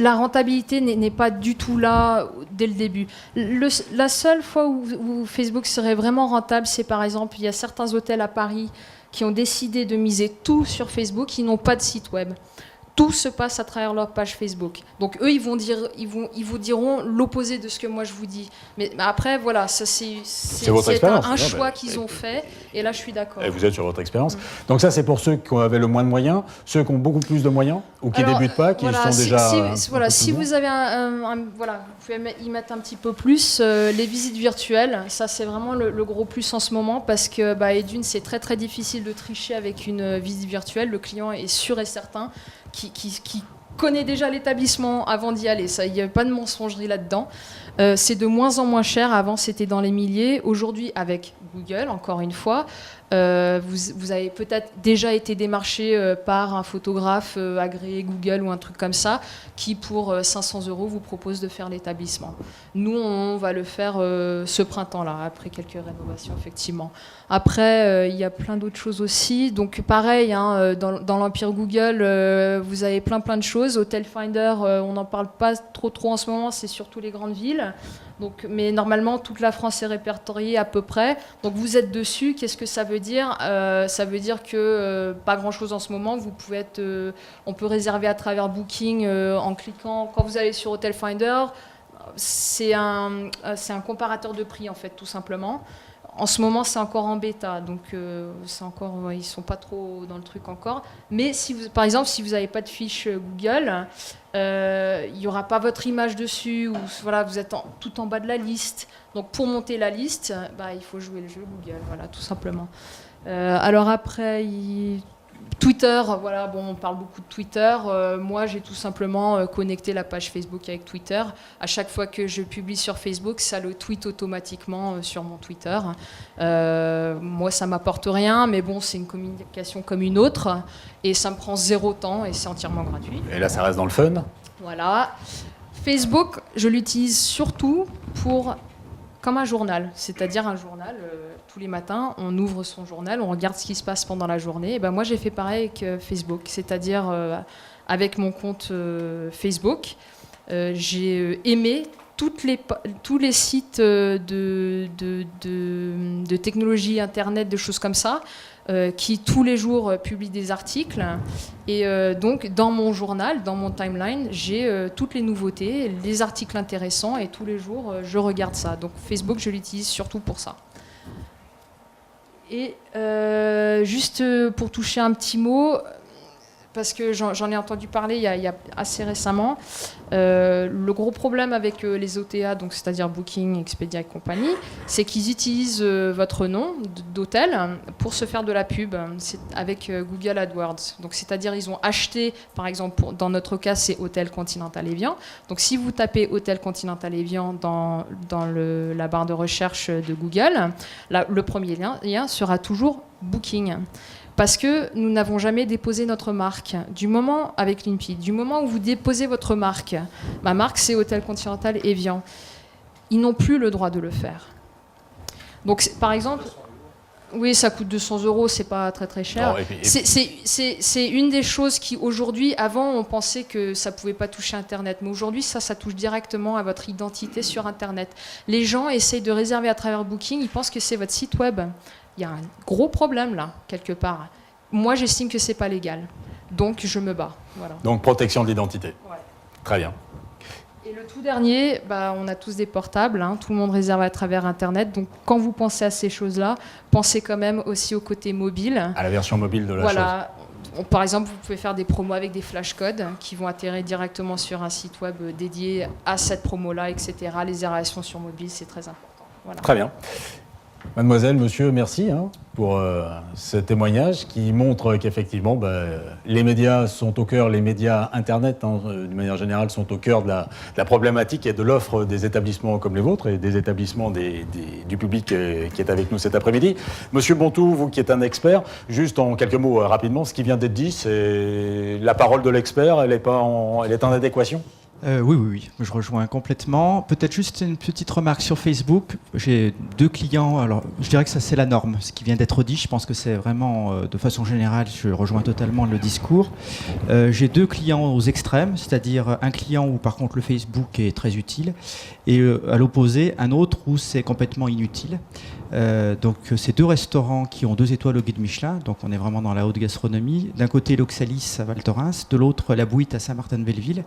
la rentabilité n'est pas du tout là dès le début. La seule fois où Facebook serait vraiment rentable, c'est par exemple, il y a certains hôtels à Paris qui ont décidé de miser tout sur Facebook, qui n'ont pas de site web. Tout se passe à travers leur page Facebook. Donc eux, ils vous diront l'opposé de ce que moi je vous dis. Mais après, voilà, ça c'est un choix qu'ils ont fait. Et là, je suis d'accord. Et vous êtes sur votre expérience. Donc ça, c'est pour ceux qui avaient le moins de moyens, ceux qui ont beaucoup plus de moyens ou qui débutent pas, qui sont déjà. Si vous avez voilà, vous pouvez y mettre un petit peu plus. Les visites virtuelles, ça c'est vraiment le gros plus en ce moment parce que et d'une, c'est très très difficile de tricher avec une visite virtuelle. Le client est sûr et certain qui connaît déjà l'établissement avant d'y aller. Il n'y a pas de mensongerie là-dedans. C'est de moins en moins cher. Avant, c'était dans les milliers. Aujourd'hui, avec Google, encore une fois, vous avez peut-être déjà été démarché par un photographe agréé Google ou un truc comme ça, qui pour 500 € vous propose de faire l'établissement. Nous, on va le faire ce printemps-là, après quelques rénovations, effectivement. Après, il y a plein d'autres choses aussi. Donc pareil, dans l'empire Google, vous avez plein de choses. Hotel Finder, on n'en parle pas trop en ce moment, c'est surtout les grandes villes. Donc, mais normalement, toute la France est répertoriée à peu près. Donc vous êtes dessus. Qu'est-ce que ça veut dire? Ça veut dire que pas grand-chose en ce moment. Vous pouvez on peut réserver à travers Booking en cliquant. Quand vous allez sur Hotel Finder, c'est un comparateur de prix en fait, tout simplement. En ce moment, c'est encore en bêta, donc ils sont pas trop dans le truc encore. Mais par exemple, si vous n'avez pas de fiche Google, il n'y aura pas votre image dessus, ou voilà, vous êtes tout en bas de la liste. Donc pour monter la liste, il faut jouer le jeu Google, voilà, tout simplement. Alors après, Twitter, voilà, on parle beaucoup de Twitter. Moi, j'ai tout simplement connecté la page Facebook avec Twitter. À chaque fois que je publie sur Facebook, ça le tweet automatiquement sur mon Twitter. Moi, ça m'apporte rien, mais bon, c'est une communication comme une autre. Et ça me prend 0 temps et c'est entièrement gratuit. Et là, ça reste dans le fun. Voilà. Facebook, je l'utilise surtout comme un journal, c'est-à-dire un journal, tous les matins, on ouvre son journal, on regarde ce qui se passe pendant la journée. Et moi, j'ai fait pareil avec Facebook, c'est-à-dire avec mon compte Facebook, j'ai aimé tous les sites de technologie, Internet, de choses comme ça, qui tous les jours publient des articles. Et donc, dans mon journal, dans mon timeline, j'ai toutes les nouveautés, les articles intéressants, et tous les jours, je regarde ça. Donc, Facebook, je l'utilise surtout pour ça. Et juste pour toucher un petit mot, parce que j'en ai entendu parler il y a assez récemment, le gros problème avec les OTA, donc c'est-à-dire Booking, Expedia et compagnie, c'est qu'ils utilisent votre nom d'hôtel pour se faire de la pub avec Google AdWords. Donc c'est-à-dire ils ont acheté, par exemple, dans notre cas, c'est Hôtel Continental Évian. Donc si vous tapez Hôtel Continental Évian dans la barre de recherche de Google, le premier lien sera toujours Booking. Parce que nous n'avons jamais déposé notre marque. Du moment, avec Limpid, du moment où vous déposez votre marque, ma marque c'est Hôtel Continental Évian, ils n'ont plus le droit de le faire. Donc par exemple, oui, ça coûte 200 €, c'est pas très très cher. Non, c'est une des choses qui aujourd'hui, avant on pensait que ça pouvait pas toucher Internet, mais aujourd'hui ça touche directement à votre identité sur Internet. Les gens essayent de réserver à travers Booking, ils pensent que c'est votre site web. Il y a un gros problème là, quelque part. Moi, j'estime que c'est pas légal. Donc, je me bats. Voilà. Donc, protection de l'identité. Ouais. Très bien. Et le tout dernier, on a tous des portables. Tout le monde réserve à travers Internet. Donc, quand vous pensez à ces choses-là, pensez quand même aussi au côté mobile. À la version mobile de la chose. Par exemple, vous pouvez faire des promos avec des flashcodes qui vont atterrir directement sur un site web dédié à cette promo-là, etc. Les réservations sur mobile, c'est très important. Voilà. Très bien. Mademoiselle, monsieur, merci pour ce témoignage qui montre qu'effectivement, les médias sont au cœur, les médias Internet, d'une manière générale, sont au cœur de la problématique et de l'offre des établissements comme les vôtres et des établissements du public qui est avec nous cet après-midi. Monsieur Bontou, vous qui êtes un expert, juste en quelques mots rapidement, ce qui vient d'être dit, c'est la parole de l'expert, elle est en adéquation ? Oui, je rejoins complètement. Peut-être juste une petite remarque sur Facebook. J'ai 2 clients, alors je dirais que ça c'est la norme, ce qui vient d'être dit, je pense que c'est vraiment, de façon générale, je rejoins totalement le discours. J'ai 2 clients aux extrêmes, c'est-à-dire un client où par contre le Facebook est très utile, et à l'opposé, un autre où c'est complètement inutile. Donc c'est 2 restaurants qui ont 2 étoiles au guide Michelin, donc on est vraiment dans la haute gastronomie. D'un côté l'Oxalis à Val Thorens, de l'autre la Bouite à Saint-Martin-de-Belleville.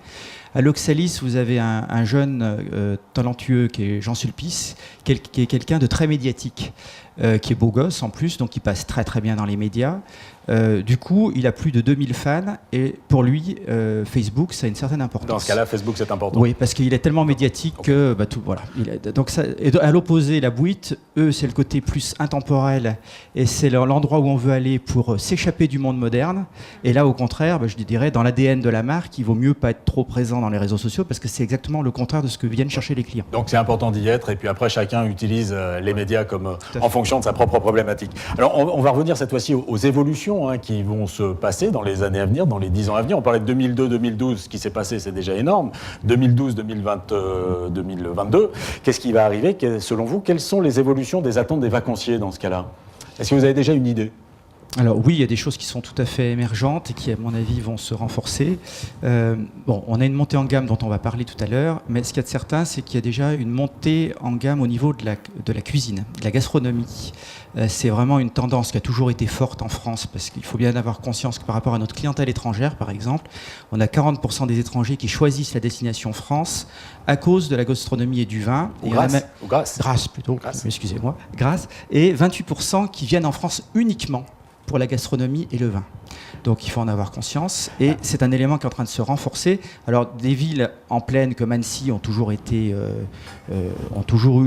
À l'Oxalis, vous avez un jeune talentueux qui est Jean Sulpice, qui est quelqu'un de très médiatique, qui est beau gosse en plus, donc il passe très très bien dans les médias. Du coup, il a plus de 2000 fans et pour lui, Facebook, ça a une certaine importance. Dans ce cas-là, Facebook, c'est important. Oui, parce qu'il est tellement médiatique que tout, voilà. Donc ça, et à l'opposé, la Bouite, eux, c'est le côté plus intemporel et c'est l'endroit où on veut aller pour s'échapper du monde moderne. Et là, au contraire, je dirais, dans l'ADN de la marque, il vaut mieux pas être trop présent dans les réseaux sociaux parce que c'est exactement le contraire de ce que viennent chercher les clients. Donc c'est important d'y être et puis après, chacun utilise les médias comme en fonction de sa propre problématique. Alors, on va revenir cette fois-ci aux évolutions qui vont se passer dans les années à venir, dans les 10 ans à venir. On parlait de 2002-2012, ce qui s'est passé, c'est déjà énorme. 2012-2022, qu'est-ce qui va arriver? Selon vous, quelles sont les évolutions des attentes des vacanciers dans ce cas-là? Est-ce que vous avez déjà une idée? Alors oui, il y a des choses qui sont tout à fait émergentes et qui, à mon avis, vont se renforcer. On a une montée en gamme dont on va parler tout à l'heure, mais ce qu'il y a de certain, c'est qu'il y a déjà une montée en gamme au niveau de la cuisine, de la gastronomie. C'est vraiment une tendance qui a toujours été forte en France, parce qu'il faut bien avoir conscience que par rapport à notre clientèle étrangère, par exemple, on a 40% des étrangers qui choisissent la destination France à cause de la gastronomie et du vin. Grâce plutôt, excusez-moi, grâce. Et 28% qui viennent en France uniquement pour la gastronomie et le vin. Donc il faut en avoir conscience et c'est un élément qui est en train de se renforcer. Alors des villes en plaine comme Annecy ont toujours eu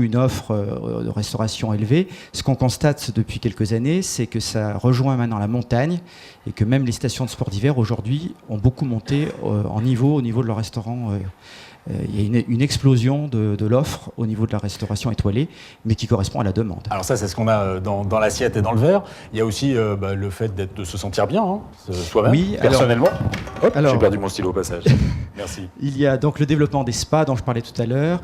une offre de restauration élevée. Ce qu'on constate depuis quelques années, c'est que ça rejoint maintenant la montagne et que même les stations de sport d'hiver aujourd'hui ont beaucoup monté au niveau de leur restaurant. Il y a une explosion de l'offre au niveau de la restauration étoilée, mais qui correspond à la demande. Alors ça, c'est ce qu'on a dans l'assiette et dans le verre. Il y a aussi le fait de se sentir bien, soi-même, oui, personnellement. Alors, j'ai perdu mon stylo au passage. Merci. Il y a donc le développement des spas dont je parlais tout à l'heure.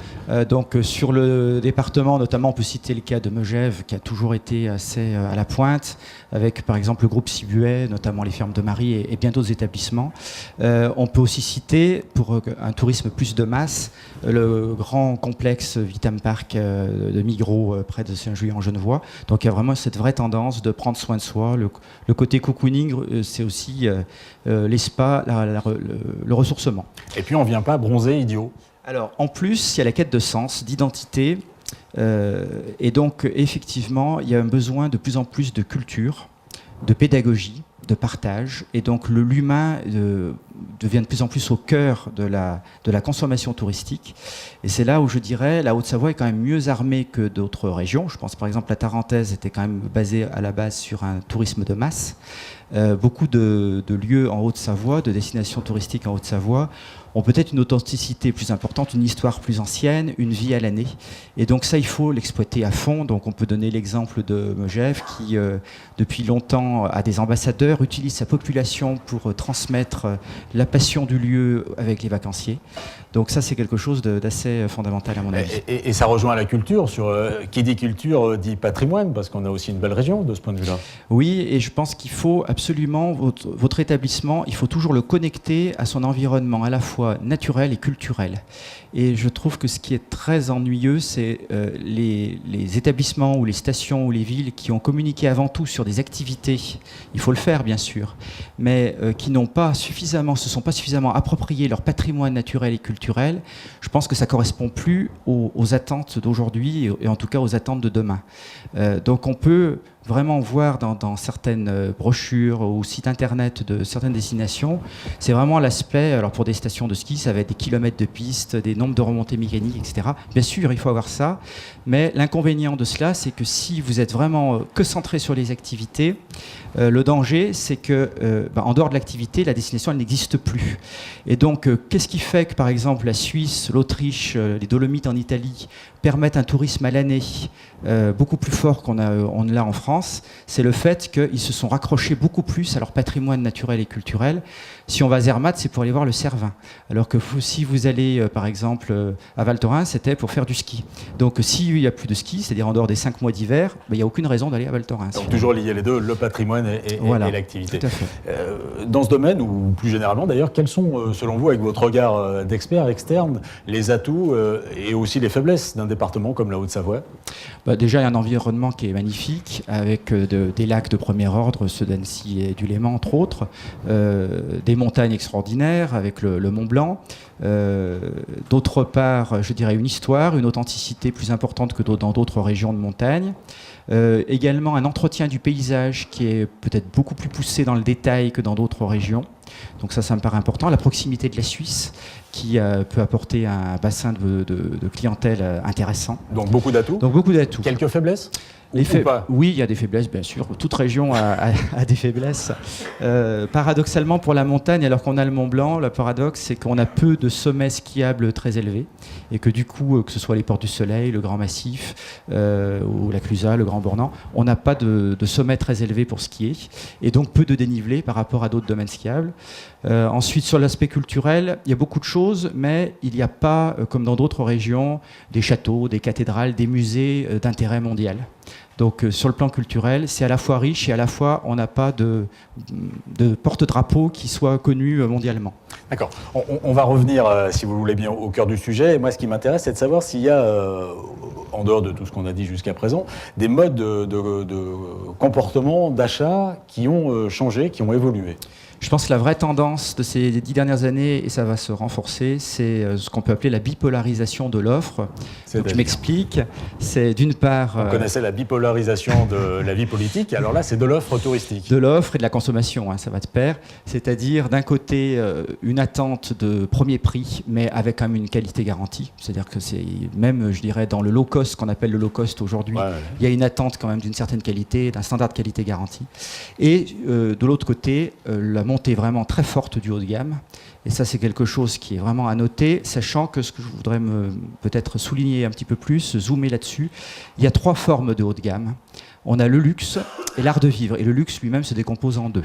Sur le département, notamment, on peut citer le cas de Megève, qui a toujours été assez à la pointe, avec par exemple le groupe Sibuet, notamment les fermes de Marie et bien d'autres établissements. On peut aussi citer, pour un tourisme plus de masse, le grand complexe Vitam Park de Migros près de Saint-Julien-en-Genevois. Donc il y a vraiment cette vraie tendance de prendre soin de soi. Le côté cocooning, c'est aussi les spas, le ressourcement. Et puis on ne vient pas bronzer idiot. Alors en plus, il y a la quête de sens, d'identité. Et donc effectivement, il y a un besoin de plus en plus de culture, de pédagogie, de partage, et donc l'humain devient de plus en plus au cœur de la consommation touristique. Et c'est là où je dirais la Haute-Savoie est quand même mieux armée que d'autres régions. Je pense par exemple la Tarentaise était quand même basée à la base sur un tourisme de masse. Beaucoup de lieux en Haute-Savoie, de destinations touristiques en Haute-Savoie, ont peut-être une authenticité plus importante, une histoire plus ancienne, une vie à l'année. Et donc ça, il faut l'exploiter à fond. Donc on peut donner l'exemple de Megève qui, depuis longtemps, a des ambassadeurs, utilise sa population pour transmettre la passion du lieu avec les vacanciers. Donc ça, c'est quelque chose d'assez fondamental à mon avis. Et ça rejoint la culture. Qui dit culture dit patrimoine, parce qu'on a aussi une belle région de ce point de vue-là. Oui, et je pense qu'il faut absolument, votre établissement, il faut toujours le connecter à son environnement, à la fois naturel et culturel. Et je trouve que ce qui est très ennuyeux, c'est les établissements ou les stations ou les villes qui ont communiqué avant tout sur des activités, il faut le faire bien sûr, mais qui se sont pas suffisamment appropriés leur patrimoine naturel et culturel. Je pense que ça correspond plus aux attentes d'aujourd'hui et en tout cas aux attentes de demain. Donc on peut vraiment voir dans certaines brochures ou sites internet de certaines destinations, c'est vraiment l'aspect, alors pour des stations de ski, ça va être des kilomètres de pistes, des nombres de remontées mécaniques, etc. Bien sûr, il faut avoir ça, mais l'inconvénient de cela, c'est que si vous êtes vraiment que centré sur les activités, le danger, c'est que en dehors de l'activité, la destination, elle n'existe plus. Et donc, qu'est-ce qui fait que, par exemple, la Suisse, l'Autriche, les Dolomites en Italie permettent un tourisme à l'année beaucoup plus fort qu'on l'a en France? C'est le fait qu'ils se sont raccrochés beaucoup plus à leur patrimoine naturel et culturel. Si on va à Zermatt, c'est pour aller voir le Cervin. Alors que si vous allez, par exemple, à Val Thorens, c'était pour faire du ski. Donc, s'il n'y a plus de ski, c'est-à-dire en dehors des 5 mois d'hiver, il n'y a aucune raison d'aller à Val Thorens. Donc, toujours lier les deux, le patrimoine et l'activité. Tout à fait. Dans ce domaine, ou plus généralement d'ailleurs, quels sont, selon vous, avec votre regard d'expert externe, les atouts et aussi les faiblesses d'un département comme la Haute-Savoie? Déjà, il y a un environnement qui est magnifique, avec des lacs de premier ordre, ceux d'Annecy et du Léman, entre autres, des montagnes extraordinaires, avec le Mont Blanc. D'autre part, je dirais une histoire, une authenticité plus importante que dans d'autres régions de montagne. Également un entretien du paysage qui est peut-être beaucoup plus poussé dans le détail que dans d'autres régions. Donc ça me paraît important. La proximité de la Suisse qui peut apporter un bassin de clientèle intéressant. Donc beaucoup d'atouts. Quelques faiblesses? Oui, il y a des faiblesses, bien sûr. Toute région a des faiblesses. Paradoxalement, pour la montagne, alors qu'on a le Mont Blanc, le paradoxe, c'est qu'on a peu de sommets skiables très élevés. Et que du coup, que ce soit les Portes du Soleil, le Grand Massif, ou la Clusaz, le Grand Bornand, on n'a pas de sommets très élevés pour skier. Et donc peu de dénivelé par rapport à d'autres domaines skiables. Ensuite, sur l'aspect culturel, il y a beaucoup de choses, mais il n'y a pas, comme dans d'autres régions, des châteaux, des cathédrales, des musées d'intérêt mondial. Donc sur le plan culturel, c'est à la fois riche et à la fois on n'a pas de porte-drapeau qui soit connu mondialement. D'accord. On va revenir, si vous voulez bien, au cœur du sujet. Et moi, ce qui m'intéresse, c'est de savoir s'il y a, en dehors de tout ce qu'on a dit jusqu'à présent, des modes de comportement, d'achat qui ont changé, qui ont évolué. Je pense que la vraie tendance de ces 10 dernières années, et ça va se renforcer, c'est ce qu'on peut appeler la bipolarisation de l'offre. Donc, je m'explique. C'est d'une part... On connaissait la bipolarisation de la vie politique, alors là, c'est de l'offre touristique. De l'offre et de la consommation, ça va de pair. C'est-à-dire, d'un côté, une attente de premier prix, mais avec quand même une qualité garantie. C'est-à-dire que c'est même, je dirais, dans le low cost, qu'on appelle le low cost aujourd'hui, il y a une attente quand même d'une certaine qualité, d'un standard de qualité garantie. Et de l'autre côté, la montée vraiment très forte du haut de gamme. Et ça, c'est quelque chose qui est vraiment à noter, sachant que ce que je voudrais peut-être souligner un petit peu plus, zoomer là-dessus, il y a 3 formes de haut de gamme. On a le luxe et l'art de vivre. Et le luxe lui-même se décompose en 2.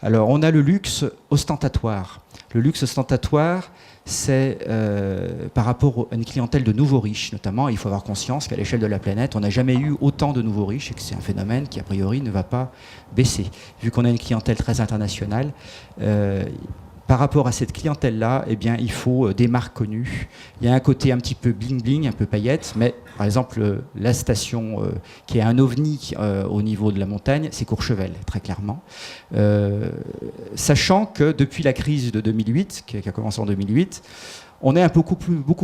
Alors, on a le luxe ostentatoire. Le luxe ostentatoire, c'est par rapport à une clientèle de nouveaux riches, notamment. Il faut avoir conscience qu'à l'échelle de la planète, on n'a jamais eu autant de nouveaux riches et que c'est un phénomène qui, a priori, ne va pas baisser. Vu qu'on a une clientèle très internationale, par rapport à cette clientèle-là, eh bien, il faut des marques connues. Il y a un côté un petit peu bling-bling, un peu paillette, mais par exemple, la station qui est un ovni au niveau de la montagne, c'est Courchevel, très clairement. Sachant que depuis la crise de 2008, qui a commencé en 2008, on est beaucoup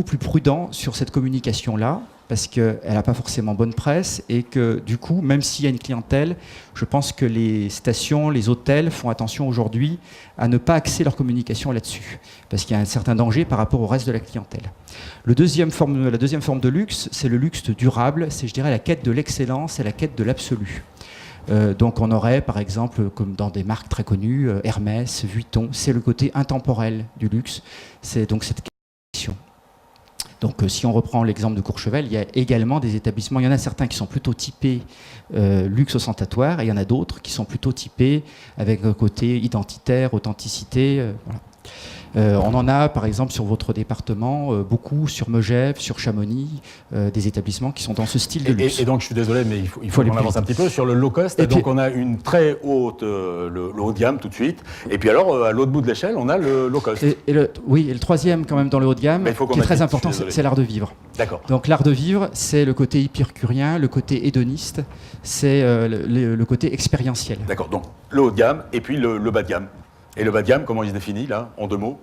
plus prudent sur cette communication-là, parce qu'elle n'a pas forcément bonne presse et que du coup, même s'il y a une clientèle, je pense que les stations, les hôtels font attention aujourd'hui à ne pas axer leur communication là-dessus, parce qu'il y a un certain danger par rapport au reste de la clientèle. La deuxième forme de luxe, c'est le luxe durable, c'est, je dirais, la quête de l'excellence et la quête de l'absolu. Donc on aurait, par exemple, comme dans des marques très connues, Hermès, Vuitton, c'est le côté intemporel du luxe, c'est donc cette question. Donc si on reprend l'exemple de Courchevel, il y a également des établissements, il y en a certains qui sont plutôt typés luxe ostentatoire et il y en a d'autres qui sont plutôt typés avec un côté identitaire, authenticité. Voilà. On en a par exemple sur votre département beaucoup sur Megève, sur Chamonix, des établissements qui sont dans ce style de luxe. Et donc je suis désolé mais il faut qu'on avance un petit peu sur le low cost. Et donc on a une très haute, le haut de gamme tout de suite. Et puis alors à l'autre bout de l'échelle on a le low cost. Oui, et le troisième quand même dans le haut de gamme qui est très important, c'est l'art de vivre. D'accord. Donc l'art de vivre, c'est le côté épicurien, le côté hédoniste, c'est le côté expérientiel. D'accord, donc le haut de gamme et puis le bas de gamme. Et le bas de gamme, comment il se définit, là, en 2 mots?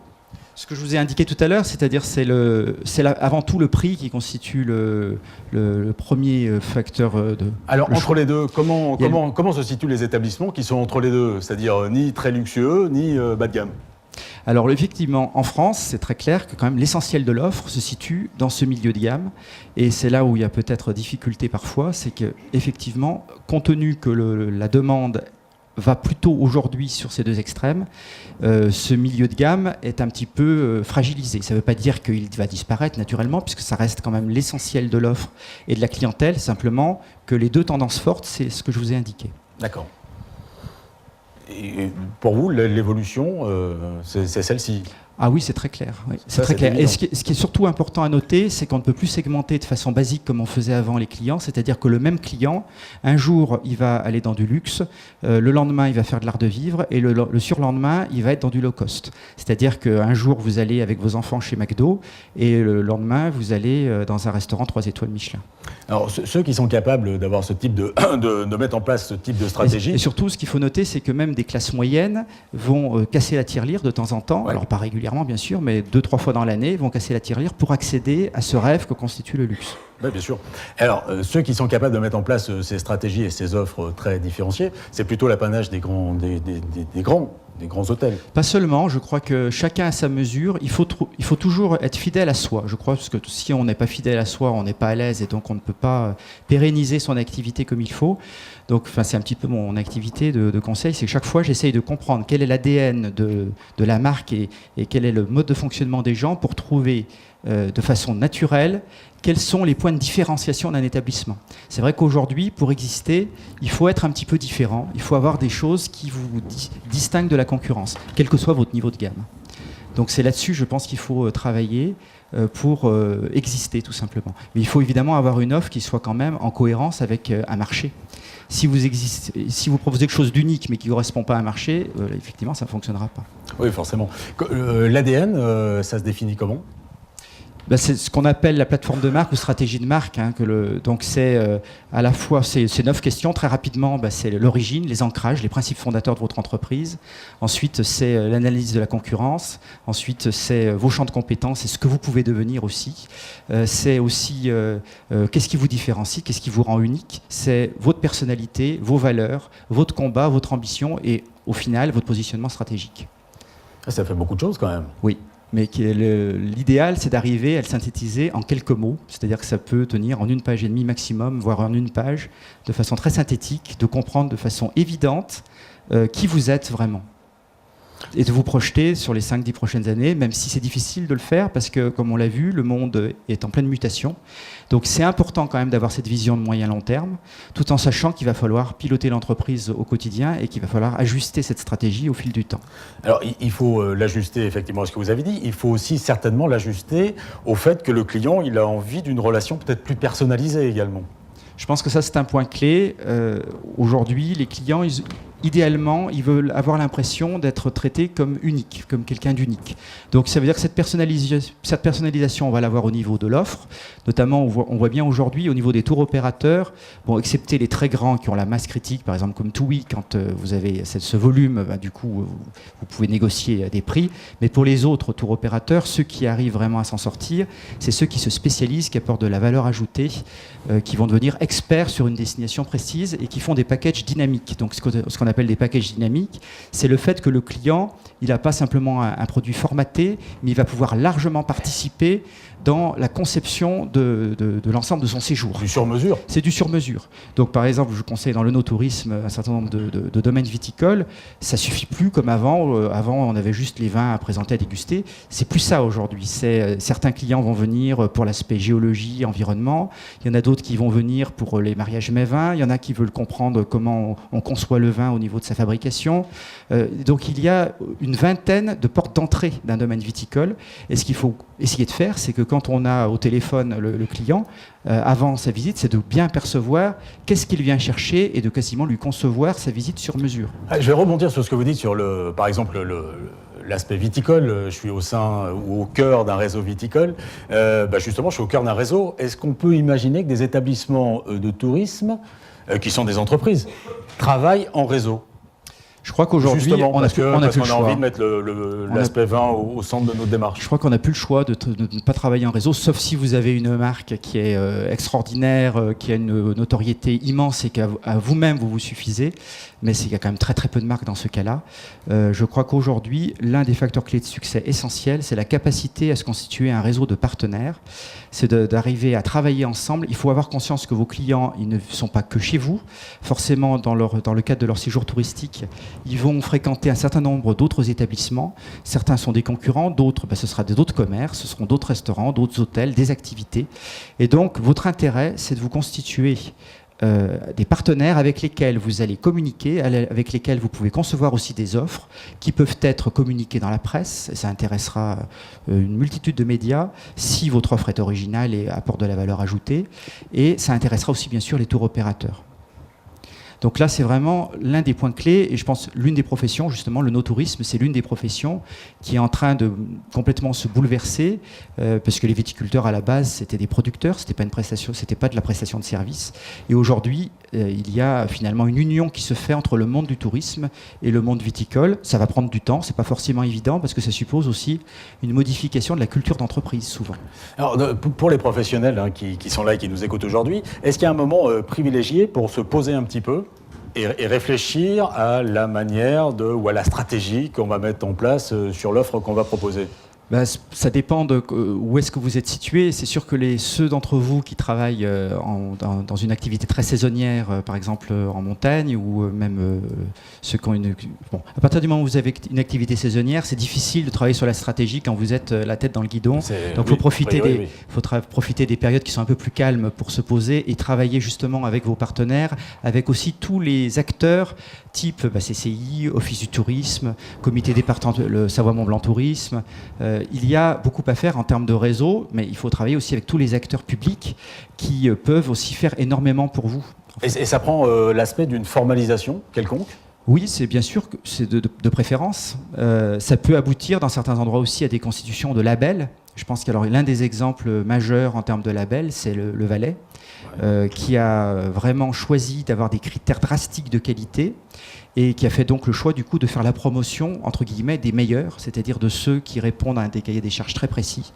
Ce que je vous ai indiqué tout à l'heure, c'est-à-dire avant tout le prix qui constitue le premier facteur de... Alors, entre choix. les deux, comment se situent les établissements qui sont entre les deux? C'est-à-dire ni très luxueux, ni bas de gamme? Alors effectivement, en France, c'est très clair que quand même l'essentiel de l'offre se situe dans ce milieu de gamme. Et c'est là où il y a peut-être difficulté parfois, c'est que effectivement, compte tenu que la demande va plutôt aujourd'hui sur ces deux extrêmes, ce milieu de gamme est un petit peu fragilisé. Ça ne veut pas dire qu'il va disparaître naturellement, puisque ça reste quand même l'essentiel de l'offre et de la clientèle, simplement que les deux tendances fortes, c'est ce que je vous ai indiqué. D'accord. Et pour vous, l'évolution, c'est celle-ci? Ah oui, c'est très clair. Oui, c'est Ça, très c'est clair. Et évident. ce qui est surtout important à noter, c'est qu'on ne peut plus segmenter de façon basique comme on faisait avant les clients. C'est-à-dire que le même client, un jour, il va aller dans du luxe, le lendemain, il va faire de l'art de vivre, et le surlendemain, il va être dans du low cost. C'est-à-dire qu'un jour, vous allez avec vos enfants chez McDo, et le lendemain, vous allez dans un restaurant 3 étoiles Michelin. Alors, ceux qui sont capables d'avoir ce type de mettre en place ce type de stratégie... Et surtout, ce qu'il faut noter, c'est que même des classes moyennes vont casser la tirelire de temps en temps. Ouais. Alors, pas régulièrement, bien sûr, mais 2-3 fois dans l'année, vont casser la tirelire pour accéder à ce rêve que constitue le luxe. Oui, bien sûr. Alors, ceux qui sont capables de mettre en place ces stratégies et ces offres très différenciées, c'est plutôt l'apanage des grands hôtels. Pas seulement, je crois que chacun à sa mesure. Il faut toujours être fidèle à soi, je crois, parce que si on n'est pas fidèle à soi, on n'est pas à l'aise et donc on ne peut pas pérenniser son activité comme il faut. Donc, c'est un petit peu mon activité de conseil, c'est que chaque fois, j'essaye de comprendre quel est l'ADN de la marque et quel est le mode de fonctionnement des gens pour trouver de façon naturelle quels sont les points de différenciation d'un établissement. C'est vrai qu'aujourd'hui, pour exister, il faut être un petit peu différent. Il faut avoir des choses qui vous distinguent de la concurrence, quel que soit votre niveau de gamme. Donc c'est là-dessus, je pense qu'il faut travailler pour exister, tout simplement. Mais il faut évidemment avoir une offre qui soit quand même en cohérence avec un marché. Si vous proposez quelque chose d'unique mais qui ne correspond pas à un marché, effectivement, ça ne fonctionnera pas. Oui, forcément. L'ADN, ça se définit comment ? Ben, c'est ce qu'on appelle la plateforme de marque ou stratégie de marque. Donc c'est à la fois ces 9 questions, très rapidement, c'est l'origine, les ancrages, les principes fondateurs de votre entreprise. Ensuite, c'est l'analyse de la concurrence. Ensuite, c'est vos champs de compétences et ce que vous pouvez devenir aussi. C'est aussi qu'est-ce qui vous différencie, qu'est-ce qui vous rend unique. C'est votre personnalité, vos valeurs, votre combat, votre ambition et au final, votre positionnement stratégique. Ça fait beaucoup de choses quand même. Oui. Mais l'idéal, c'est d'arriver à le synthétiser en quelques mots, c'est-à-dire que ça peut tenir en 1 page et demie maximum, voire en 1 page, de façon très synthétique, de comprendre de façon évidente qui vous êtes vraiment. Et de vous projeter sur les 5-10 prochaines années, même si c'est difficile de le faire, parce que, comme on l'a vu, le monde est en pleine mutation. Donc c'est important quand même d'avoir cette vision de moyen-long terme, tout en sachant qu'il va falloir piloter l'entreprise au quotidien et qu'il va falloir ajuster cette stratégie au fil du temps. Alors il faut l'ajuster effectivement à ce que vous avez dit, il faut aussi certainement l'ajuster au fait que le client il a envie d'une relation peut-être plus personnalisée également. Je pense que ça, c'est un point clé. Aujourd'hui, les clients, idéalement, ils veulent avoir l'impression d'être traités comme unique, comme quelqu'un d'unique. Donc, ça veut dire que cette personnalisation, on va l'avoir au niveau de l'offre. Notamment, on voit bien aujourd'hui, au niveau des tours opérateurs, bon, excepté les très grands qui ont la masse critique, par exemple comme TUI, quand vous avez ce volume, du coup, vous pouvez négocier des prix. Mais pour les autres tours opérateurs, ceux qui arrivent vraiment à s'en sortir, c'est ceux qui se spécialisent, qui apportent de la valeur ajoutée, qui vont devenir experts sur une destination précise et qui font des packages dynamiques. Donc, ce qu'on appelle des packages dynamiques, c'est le fait que le client, il n'a pas simplement un produit formaté, mais il va pouvoir largement participer dans la conception de l'ensemble de son séjour. Du sur-mesure. C'est du sur-mesure. Donc, par exemple, je conseille dans l'œnotourisme un certain nombre de domaines viticoles. Ça suffit plus comme avant. Avant, on avait juste les vins à présenter, à déguster. C'est plus ça aujourd'hui. Certains clients vont venir pour l'aspect géologie, environnement. Il y en a d'autres qui vont venir pour les mariages mets-vins. Il y en a qui veulent comprendre comment on conçoit le vin au niveau de sa fabrication. Donc, il y a une vingtaine de portes d'entrée d'un domaine viticole. Et ce qu'il faut essayer de faire, c'est que quand on a au téléphone le client, avant sa visite, c'est de bien percevoir qu'est-ce qu'il vient chercher et de quasiment lui concevoir sa visite sur mesure. Je vais rebondir sur ce que vous dites sur, par exemple, l'aspect viticole. Je suis au sein ou au cœur d'un réseau viticole. Justement, je suis au cœur d'un réseau. Est-ce qu'on peut imaginer que des établissements de tourisme, qui sont des entreprises, travaillent en réseau ? Je crois qu'aujourd'hui, Justement, on a plus le choix. Envie de mettre l'aspect vin au centre de notre démarche. Je crois qu'on n'a plus le choix de ne pas travailler en réseau, sauf si vous avez une marque qui est extraordinaire, qui a une notoriété immense et qu'à vous-même vous suffisez. Mais il y a quand même très très peu de marques dans ce cas-là. Je crois qu'aujourd'hui, l'un des facteurs clés de succès essentiels, c'est la capacité à se constituer un réseau de partenaires. C'est d'arriver à travailler ensemble. Il faut avoir conscience que vos clients, ils ne sont pas que chez vous. Forcément, dans le cadre de leur séjour touristique, ils vont fréquenter un certain nombre d'autres établissements. Certains sont des concurrents, d'autres, ce sera d'autres commerces, ce seront d'autres restaurants, d'autres hôtels, des activités. Et donc, votre intérêt, c'est de vous constituer des partenaires avec lesquels vous allez communiquer, avec lesquels vous pouvez concevoir aussi des offres qui peuvent être communiquées dans la presse. Ça intéressera une multitude de médias si votre offre est originale et apporte de la valeur ajoutée. Et ça intéressera aussi bien sûr les tours opérateurs. Donc là, c'est vraiment l'un des points clés, et je pense l'une des professions, justement, le no-tourisme, c'est l'une des professions qui est en train de complètement se bouleverser, parce que les viticulteurs, à la base, c'était des producteurs, c'était pas une prestation, c'était pas de la prestation de service. Et aujourd'hui, il y a finalement une union qui se fait entre le monde du tourisme et le monde viticole. Ça va prendre du temps, c'est pas forcément évident, parce que ça suppose aussi une modification de la culture d'entreprise, souvent. Alors, pour les professionnels qui sont là et qui nous écoutent aujourd'hui, est-ce qu'il y a un moment privilégié pour se poser un petit peu et réfléchir à la manière ou à la stratégie qu'on va mettre en place sur l'offre qu'on va proposer? Ça dépend de où est-ce que vous êtes situé. C'est sûr que ceux d'entre vous qui travaillent dans une activité très saisonnière, par exemple en montagne, ou même ceux qui ont à partir du moment où vous avez une activité saisonnière, c'est difficile de travailler sur la stratégie quand vous êtes la tête dans le guidon. Donc il faut profiter des périodes qui sont un peu plus calmes pour se poser et travailler justement avec vos partenaires, avec aussi tous les acteurs type CCI, Office du tourisme, comité départemental, le Savoie-Mont-Blanc Tourisme. Il y a beaucoup à faire en termes de réseau, mais il faut travailler aussi avec tous les acteurs publics qui peuvent aussi faire énormément pour vous. Et ça prend l'aspect d'une formalisation quelconque? Oui, c'est bien sûr que c'est de préférence. Ça peut aboutir dans certains endroits aussi à des constitutions de labels. Je pense que l'un des exemples majeurs en termes de labels, c'est le Valais, qui a vraiment choisi d'avoir des critères drastiques de qualité et qui a fait donc le choix du coup de faire la promotion entre guillemets des meilleurs, c'est-à-dire de ceux qui répondent à des cahiers des charges très précis.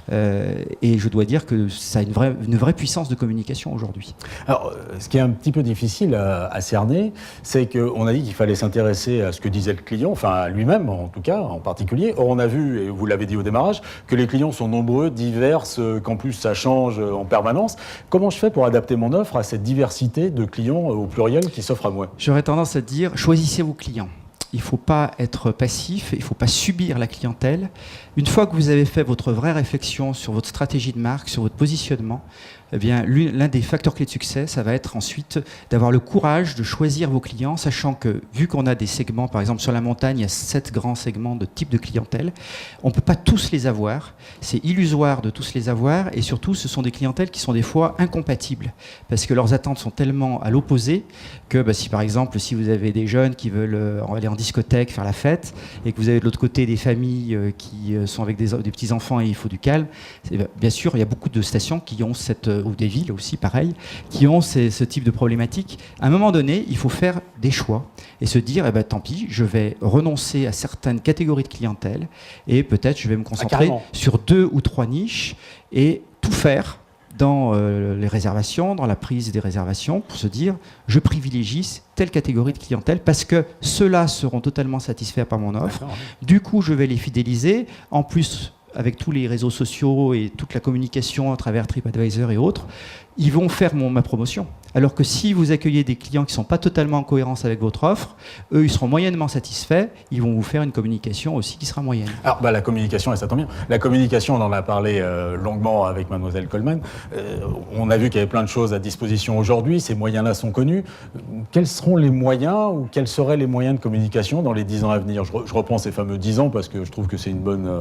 Et je dois dire que ça a une vraie puissance de communication aujourd'hui. Alors, ce qui est un petit peu difficile à cerner, c'est qu'on a dit qu'il fallait s'intéresser à ce que disait le client, enfin à lui-même en tout cas, en particulier. Or, on a vu, et vous l'avez dit au démarrage, que les clients sont nombreux, divers, qu'en plus ça change en permanence. Comment je fais pour adapter mon offre à cette diversité de clients au pluriel qui s'offre à moi? J'aurais tendance à dire, choisissez vos clients. Il ne faut pas être passif, il ne faut pas subir la clientèle. Une fois que vous avez fait votre vraie réflexion sur votre stratégie de marque, sur votre positionnement, eh bien, l'un des facteurs clés de succès, ça va être ensuite d'avoir le courage de choisir vos clients, sachant que, vu qu'on a des segments, par exemple sur la montagne, il y a 7 grands segments de type de clientèle, on ne peut pas tous les avoir, c'est illusoire de tous les avoir, et surtout, ce sont des clientèles qui sont des fois incompatibles, parce que leurs attentes sont tellement à l'opposé que, si par exemple, si vous avez des jeunes qui veulent aller en discothèque, faire la fête, et que vous avez de l'autre côté des familles qui sont avec des petits-enfants et il faut du calme, bien sûr, il y a beaucoup de stations qui ont ou des villes aussi, pareil, qui ont ce type de problématique. À un moment donné, il faut faire des choix et se dire, tant pis, je vais renoncer à certaines catégories de clientèle et peut-être je vais me concentrer sur 2 ou 3 niches et tout faire dans les réservations, dans la prise des réservations, pour se dire, je privilégie telle catégorie de clientèle parce que ceux-là seront totalement satisfaits par mon offre. Du coup, je vais les fidéliser. En plus, avec tous les réseaux sociaux et toute la communication à travers TripAdvisor et autres, ils vont faire ma promotion. Alors que si vous accueillez des clients qui ne sont pas totalement en cohérence avec votre offre, eux, ils seront moyennement satisfaits, ils vont vous faire une communication aussi qui sera moyenne. Alors, la communication, et ça tombe bien, la communication, on en a parlé longuement avec Mademoiselle Coleman. On a vu qu'il y avait plein de choses à disposition aujourd'hui, ces moyens-là sont connus. Quels seront les moyens ou quels seraient les moyens de communication dans les 10 ans à venir? Je reprends ces fameux 10 ans parce que je trouve que c'est une bonne...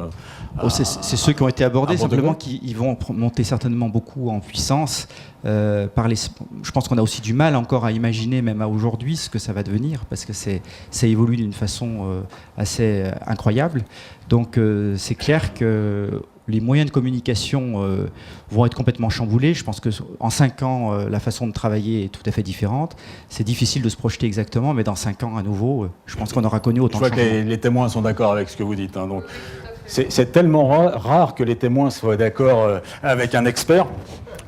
c'est ceux qui ont été abordés, simplement qu'ils vont monter certainement beaucoup en puissance. Je pense pense qu'on a aussi du mal encore à imaginer, même à aujourd'hui, ce que ça va devenir, parce que ça évolue d'une façon assez incroyable. Donc c'est clair que les moyens de communication vont être complètement chamboulés. Je pense qu'en 5 ans, la façon de travailler est tout à fait différente. C'est difficile de se projeter exactement, mais dans 5 ans, à nouveau, je pense qu'on aura connu autant de changements. Je vois que les témoins sont d'accord avec ce que vous dites. Hein, donc c'est tellement rare que les témoins soient d'accord avec un expert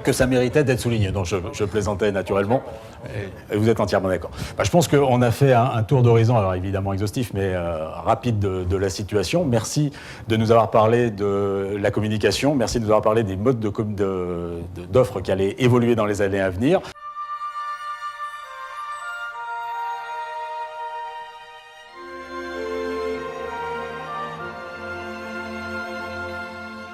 que ça méritait d'être souligné. Donc je plaisantais naturellement. Et vous êtes entièrement d'accord. Je pense qu'on a fait un tour d'horizon, alors évidemment exhaustif, mais rapide de la situation. Merci de nous avoir parlé de la communication. Merci de nous avoir parlé des modes d'offres qui allaient évoluer dans les années à venir.